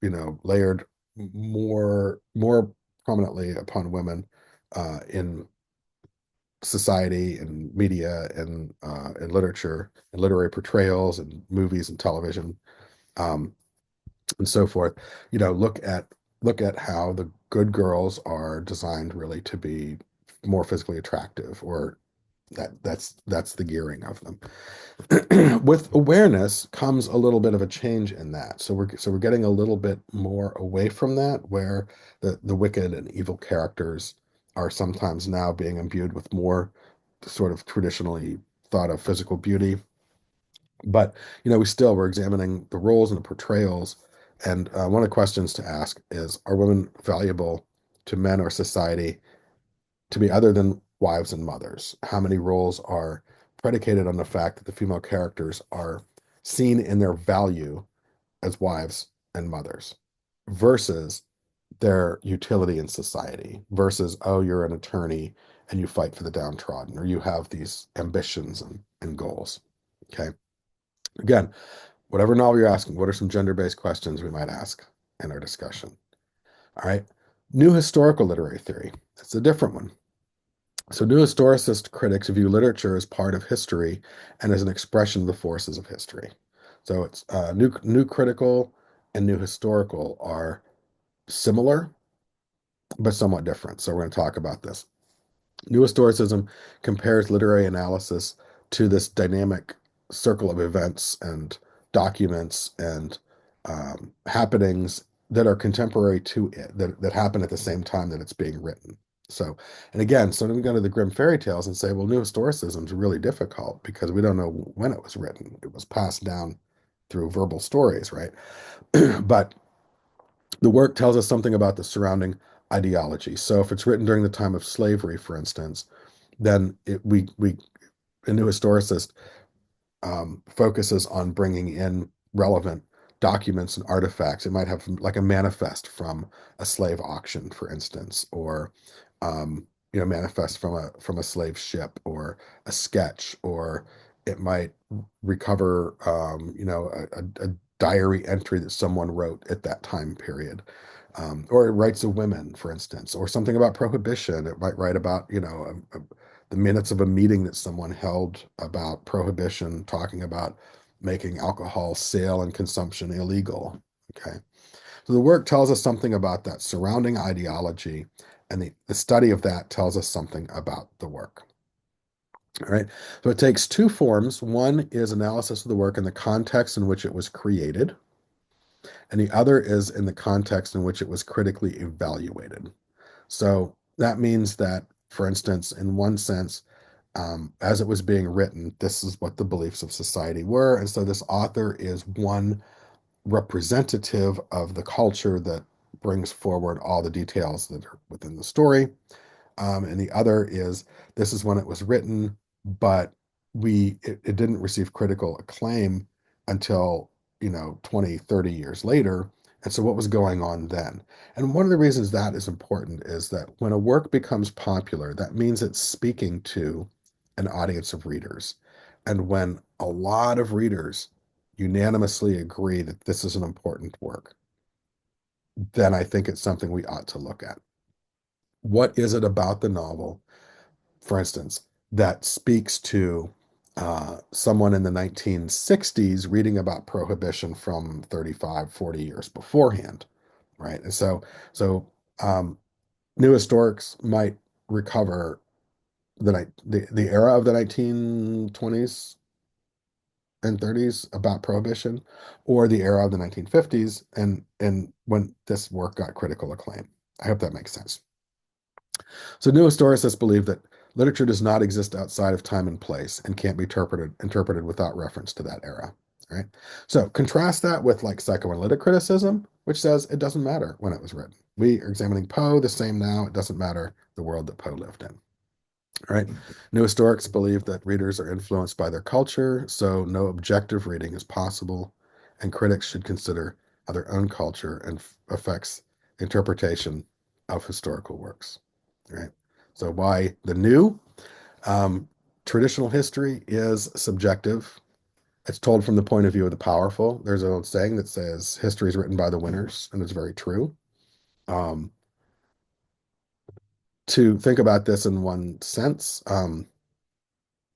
layered more prominently upon women in society and media and literature and literary portrayals and movies and television, um, and so forth. Look at how the good girls are designed really to be more physically attractive, or that's the gearing of them. With awareness comes a little bit of a change in that. So we're getting a little bit more away from that, where the wicked and evil characters are sometimes now being imbued with more sort of traditionally thought of physical beauty. But we're examining the roles and the portrayals, and one of the questions to ask is: Are women valuable to men or society to be other than wives and mothers? How many roles are predicated on the fact that the female characters are seen in their value as wives and mothers versus their utility in society versus, oh, you're an attorney and you fight for the downtrodden, or you have these ambitions and goals. Okay. Again, whatever novel you're asking, what are some gender-based questions we might ask in our discussion? All right. New historical literary theory. It's a different one. So, new historicist critics view literature as part of history and as an expression of the forces of history. So, it's new critical and new historical are similar, but somewhat different. So, we're going to talk about this. New historicism compares literary analysis to this dynamic circle of events and documents and happenings that are contemporary to it, that happen at the same time that it's being written. So, and again, so then we go to the Grimm fairy tales and say, well, new historicism is really difficult because we don't know when it was written. It was passed down through verbal stories, right? But the work tells us something about the surrounding ideology. So if it's written during the time of slavery, for instance, then a new historicist focuses on bringing in relevant documents and artifacts. It might have like a manifest from a slave auction, for instance, or manifest from a slave ship, or a sketch, or it might recover a diary entry that someone wrote at that time period. Or rights of women, for instance, or something about prohibition. It might write about, the minutes of a meeting that someone held about prohibition, talking about making alcohol sale and consumption illegal. Okay. So the work tells us something about that surrounding ideology, and the study of that tells us something about the work. All right. So it takes two forms. One is analysis of the work in the context in which it was created, and the other is in the context in which it was critically evaluated. So that means that, for instance, in one sense, as it was being written, this is what the beliefs of society were. And so this author is one representative of the culture that brings forward all the details that are within the story. And the other is, this is when it was written, but it didn't receive critical acclaim until 20, 30 years later. And so what was going on then? And one of the reasons that is important is that when a work becomes popular, that means it's speaking to an audience of readers. And when a lot of readers unanimously agree that this is an important work, then I think it's something we ought to look at. What is it about the novel, for instance, that speaks to someone in the 1960s reading about prohibition from 35, 40 years beforehand, right? And so um, new historics might recover the era of the 1920s and 30s about prohibition, or the era of the 1950s and when this work got critical acclaim. I hope that makes sense. So new historicists believe that Literature does not exist outside of time and place and can't be interpreted without reference to that era. Right. So contrast that with like psychoanalytic criticism, which says it doesn't matter when it was written. We are examining Poe the same now. It doesn't matter the world that Poe lived in. Right. New historics believe that readers are influenced by their culture, so no objective reading is possible, and critics should consider how their own culture and affects interpretation of historical works. Right. So why the new? Um, Traditional history is subjective. It's told from the point of view of the powerful. There's an old saying that says history is written by the winners, and it's very true. Um, to think about this in one sense,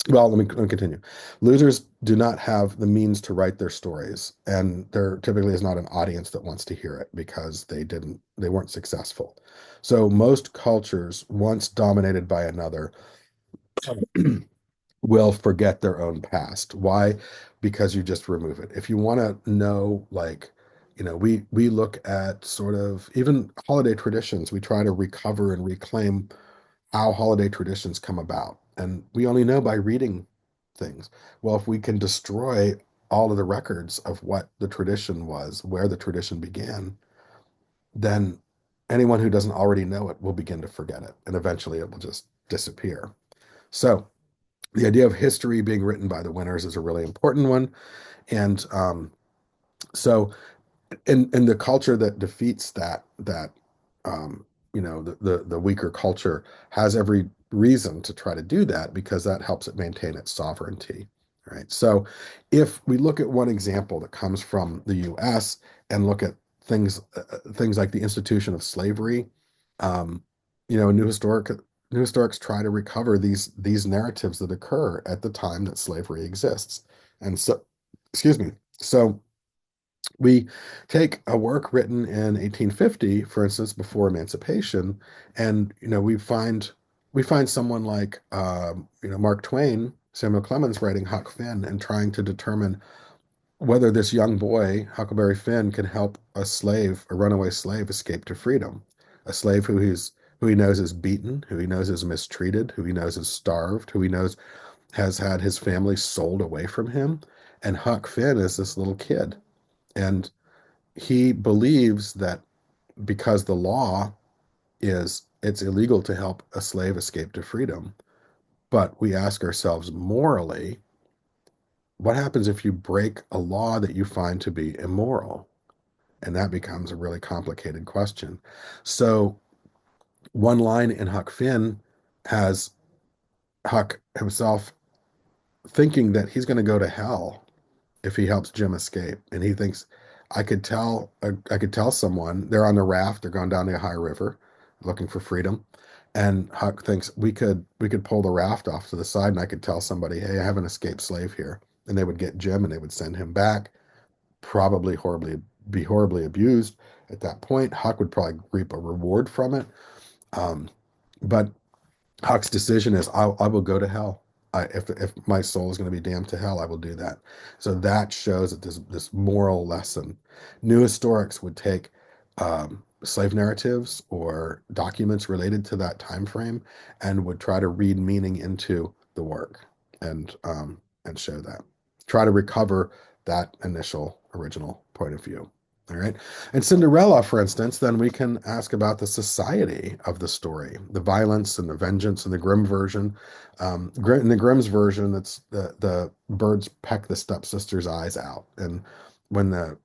well, let me continue. Losers do not have the means to write their stories, and there typically is not an audience that wants to hear it because they weren't successful. So most cultures, once dominated by another, will forget their own past. Why? Because you just remove it. If you want to know, like, we look at sort of even holiday traditions. We try to recover and reclaim how holiday traditions come about. And we only know by reading things. Well, if we can destroy all of the records of what the tradition was, where the tradition began, then anyone who doesn't already know it will begin to forget it. And eventually it will just disappear. So the idea of history being written by the winners is a really important one. And so in the culture that defeats that the weaker culture has every reason to try to do that because that helps it maintain its sovereignty, right? So if we look at one example that comes from the US and look at things like the institution of slavery, um, new historics try to recover these narratives that occur at the time that slavery exists. And so, excuse me. So we take a work written in 1850, for instance, before emancipation, and we find someone like Mark Twain, Samuel Clemens writing Huck Finn and trying to determine whether this young boy, Huckleberry Finn, can help a runaway slave, escape to freedom, a slave who he knows is beaten, who he knows is mistreated, who he knows is starved, who he knows has had his family sold away from him, and Huck Finn is this little kid. And he believes that because the law is it's illegal to help a slave escape to freedom, but we ask ourselves morally, what happens if you break a law that you find to be immoral? And that becomes a really complicated question. So one line in Huck Finn has Huck himself thinking that he's going to go to hell if he helps Jim escape. And he thinks, I could tell someone they're on the raft, they're going down the Ohio River looking for freedom. And Huck thinks we could pull the raft off to the side and I could tell somebody, hey, I have an escaped slave here. And they would get Jim and they would send him back, probably horribly abused. At that point, Huck would probably reap a reward from it. Um, but Huck's decision is I will go to hell. If my soul is going to be damned to hell, I will do that. So that shows that this moral lesson. New historics would take slave narratives or documents related to that time frame and would try to read meaning into the work and show that. Try to recover that initial original point of view. All right. And Cinderella, for instance, then we can ask about the society of the story, the violence and the vengeance in the Grimm version. In the Grimm's version, that's the birds peck the stepsister's eyes out. And when the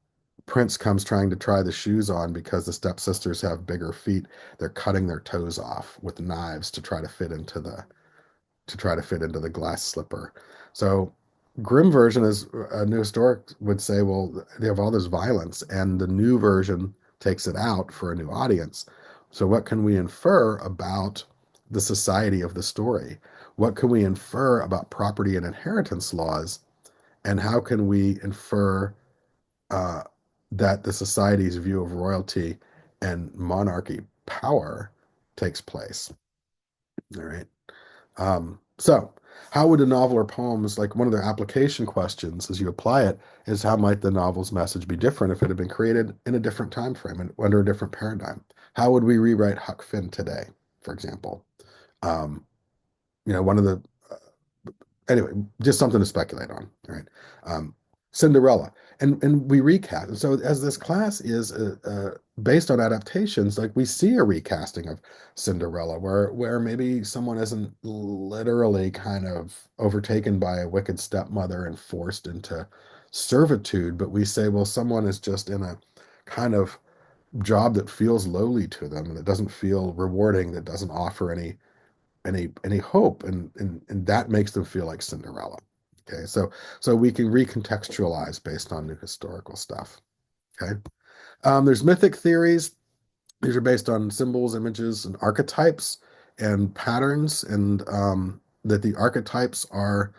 prince comes trying to try the shoes on because the stepsisters have bigger feet, they're cutting their toes off with knives to try to fit into the glass slipper. So Grimm version is a new historic would say, well, they have all this violence, and the new version takes it out for a new audience. So what can we infer about the society of the story? What can we infer about property and inheritance laws? And how can we infer uh, that the society's view of royalty and monarchy power takes place? All right. So how would a novel or poems, like one of the application questions as you apply it, is how might the novel's message be different if it had been created in a different time frame and under a different paradigm? How would we rewrite Huck Finn today, for example? Um, one of the anyway, just something to speculate on. All right. Um, Cinderella. And we recast. And so as this class is based on adaptations, like we see a recasting of Cinderella where maybe someone isn't literally kind of overtaken by a wicked stepmother and forced into servitude, but we say, well, someone is just in a kind of job that feels lowly to them and that doesn't feel rewarding, that doesn't offer any hope, and that makes them feel like Cinderella. Okay, so we can recontextualize based on new historical stuff. Okay, there's mythic theories. These are based on symbols, images, and archetypes and patterns, and that the archetypes are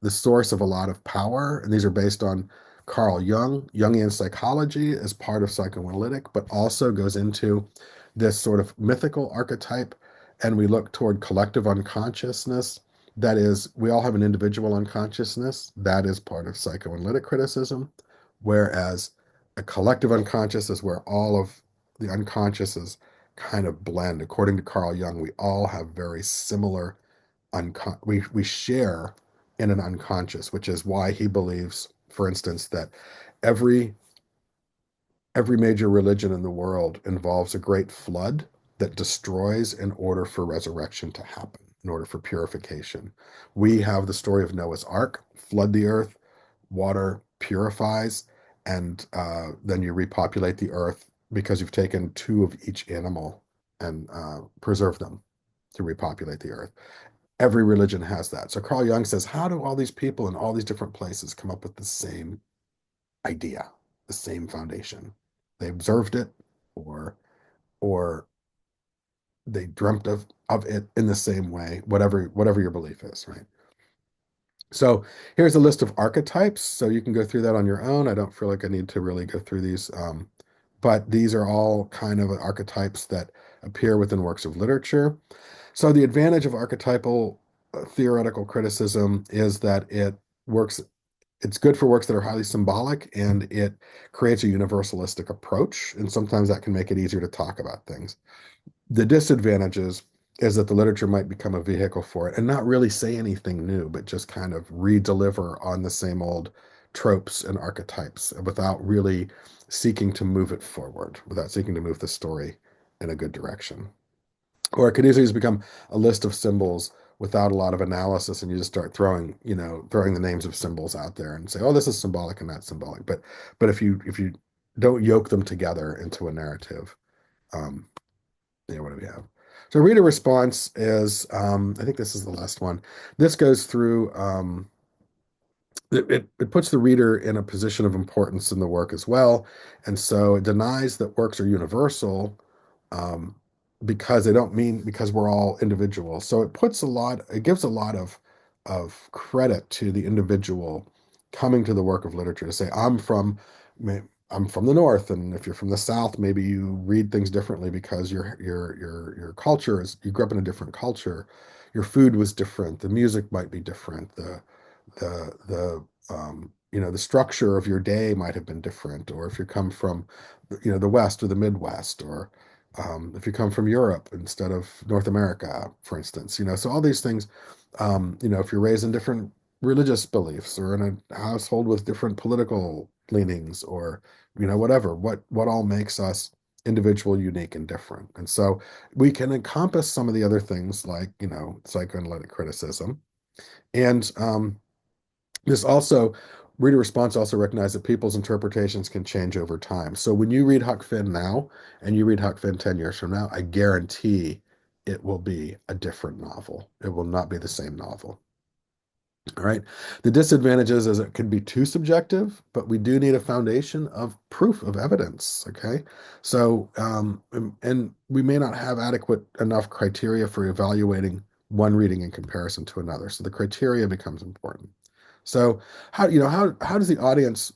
the source of a lot of power. And these are based on Carl Jung, Jungian psychology as part of psychoanalytic, but also goes into this sort of mythical archetype. And we look toward collective unconsciousness. That is, we all have an individual unconsciousness. That is part of psychoanalytic criticism. Whereas a collective unconscious is where all of the unconsciouses kind of blend. According to Carl Jung, we all have very similar we share in an unconscious, which is why he believes, for instance, that every every major religion in the world involves a great flood that destroys in order for resurrection to happen, in order for purification. We have the story of Noah's Ark, flood the earth, water purifies, and then you repopulate the earth because you've taken two of each animal and preserved them to repopulate the earth. Every religion has that. So Carl Jung says, how do all these people in all these different places come up with the same idea, the same foundation? They observed it, or or they dreamt of it in the same way, whatever your belief is, right? So here's a list of archetypes. So you can go through that on your own. I don't feel like I need to really go through these, but these are all kind of archetypes that appear within works of literature. So the advantage of archetypal theoretical criticism is that works, it's good for works that are highly symbolic and it creates a universalistic approach. And sometimes that can make it easier to talk about things. The disadvantages is that the literature might become a vehicle for it and not really say anything new, but just kind of re-deliver on the same old tropes and archetypes without really seeking to move it forward, without seeking to move the story in a good direction. Or it could easily just become a list of symbols without a lot of analysis, and you just start throwing the names of symbols out there and say, "Oh, this is symbolic and that's symbolic." But if you don't yoke them together into a narrative, um, what do we have? So reader response is, I think this is the last one. This goes through it puts the reader in a position of importance in the work as well. And so it denies that works are universal um, because they don't mean because we're all individuals. So it gives a lot of credit to the individual coming to the work of literature to say, I'm from the North, and if you're from the South, maybe you read things differently because your culture is you grew up in a different culture. Your food was different. The music might be different. The structure of your day might have been different, or if you come from the West or the Midwest, or if you come from Europe instead of North America, for instance. So all these things, if you're raised in different religious beliefs or in a household with different political leanings, or whatever, what all makes us individual, unique, and different. And so we can encompass some of the other things like psychoanalytic criticism. And this also, reader response also recognizes that people's interpretations can change over time. So when you read Huck Finn now and you read Huck Finn 10 years from now, I guarantee it will be a different novel. It will not be the same novel. All right. The disadvantages is it can be too subjective, but we do need a foundation of proof of evidence. Okay. So, and we may not have adequate enough criteria for evaluating one reading in comparison to another. So the criteria becomes important. So how does the audience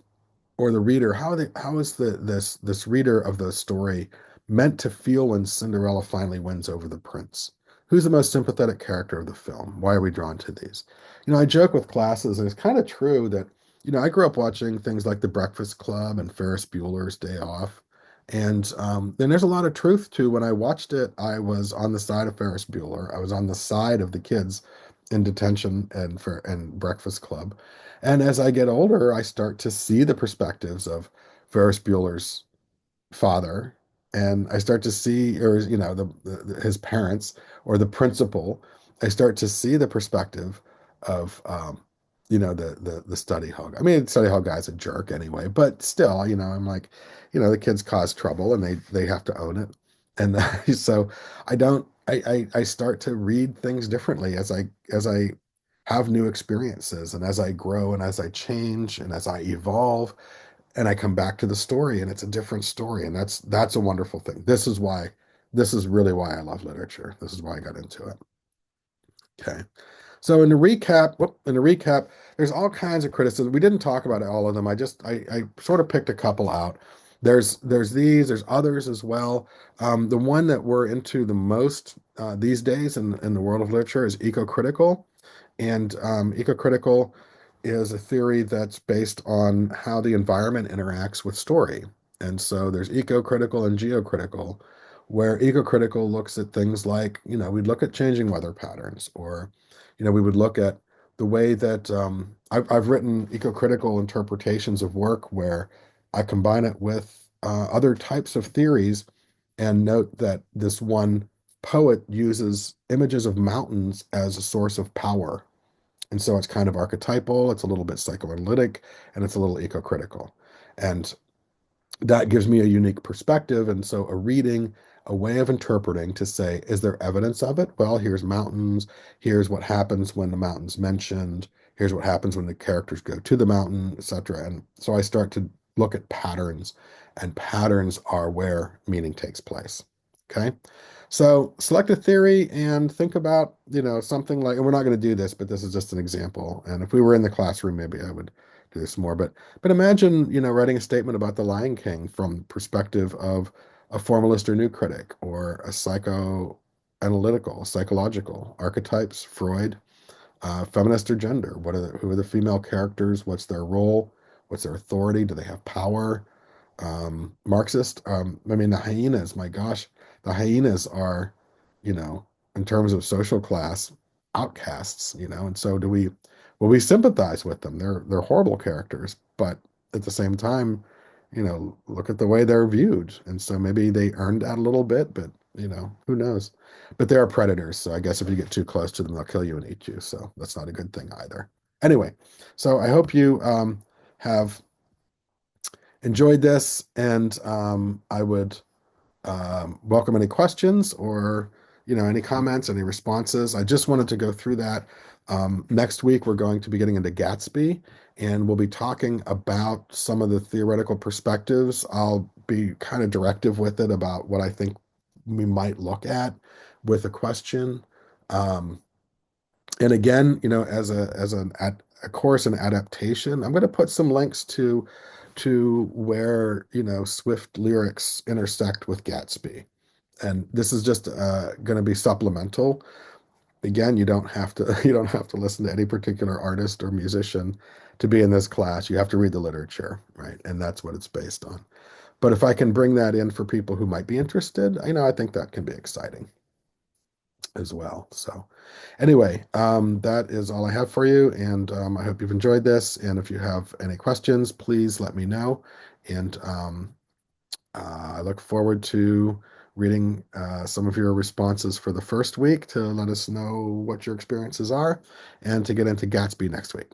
or the reader, how is this reader of the story meant to feel when Cinderella finally wins over the prince? Who's the most sympathetic character of the film? Why are we drawn to these? I joke with classes, and it's kind of true that, I grew up watching things like The Breakfast Club and Ferris Bueller's Day Off. And then there's a lot of truth to when I watched it, I was on the side of Ferris Bueller. I was on the side of the kids in detention and for and Breakfast Club. And as I get older, I start to see the perspectives of Ferris Bueller's father, and I start to see, or his parents or the principal. I start to see the perspective of the study hall. I mean, study hall guy's a jerk anyway, but still, I'm like, the kids cause trouble and they have to own it. And so I don't I start to read things differently as I have new experiences and as I grow and as I change and as I evolve and I come back to the story and it's a different story. And that's a wonderful thing. This is really why I love literature. This is why I got into it. Okay. So in the recap, there's all kinds of criticism. We didn't talk about all of them. I sort of picked a couple out. There's others as well. The one that we're into the most these days in the world of literature is eco-critical. And eco-critical is a theory that's based on how the environment interacts with story. And so there's eco-critical and geocritical, where eco-critical looks at things like, we'd look at changing weather patterns, or, we would look at the way that I've written eco-critical interpretations of work where I combine it with other types of theories and note that this one poet uses images of mountains as a source of power. And so it's kind of archetypal, it's a little bit psychoanalytic, and it's a little eco-critical. And that gives me a unique perspective. And so a reading, a way of interpreting to say, is there evidence of it? Well, here's mountains. Here's what happens when the mountain's mentioned. Here's what happens when the characters go to the mountain, etc. And so I start to look at patterns, and patterns are where meaning takes place. Okay. So select a theory and think about, something like, and we're not going to do this, but this is just an example. And if we were in the classroom, maybe I would do this more. But imagine, writing a statement about The Lion King from the perspective of a formalist or new critic, or a psychoanalytical, psychological archetypes, Freud, feminist or gender. Who are the female characters? What's their role? What's their authority? Do they have power? Marxist. I mean, the hyenas, my gosh, the hyenas are, you know, in terms of social class, outcasts, and so well, we sympathize with them. They're horrible characters, but at the same time, look at the way they're viewed. And so maybe they earned that a little bit, but who knows? But they are predators, so I guess if you get too close to them, they'll kill you and eat you. So that's not a good thing either. Anyway, so I hope you have enjoyed this, and I would welcome any questions or any comments, any responses. I just wanted to go through that. Next week, we're going to be getting into Gatsby, and we'll be talking about some of the theoretical perspectives. I'll be kind of directive with it about what I think we might look at with a question. Um, and again, a course in adaptation, I'm going to put some links to where Swift lyrics intersect with Gatsby. And this is just going to be supplemental. Again, you don't have to you don't have to listen to any particular artist or musician to be in this class. You have to read the literature, right? And that's what it's based on. But if I can bring that in for people who might be interested, I think that can be exciting as well. So anyway, that is all I have for you, and I hope you've enjoyed this. And if you have any questions, please let me know. And I look forward to reading some of your responses for the first week to let us know what your experiences are and to get into Gatsby next week.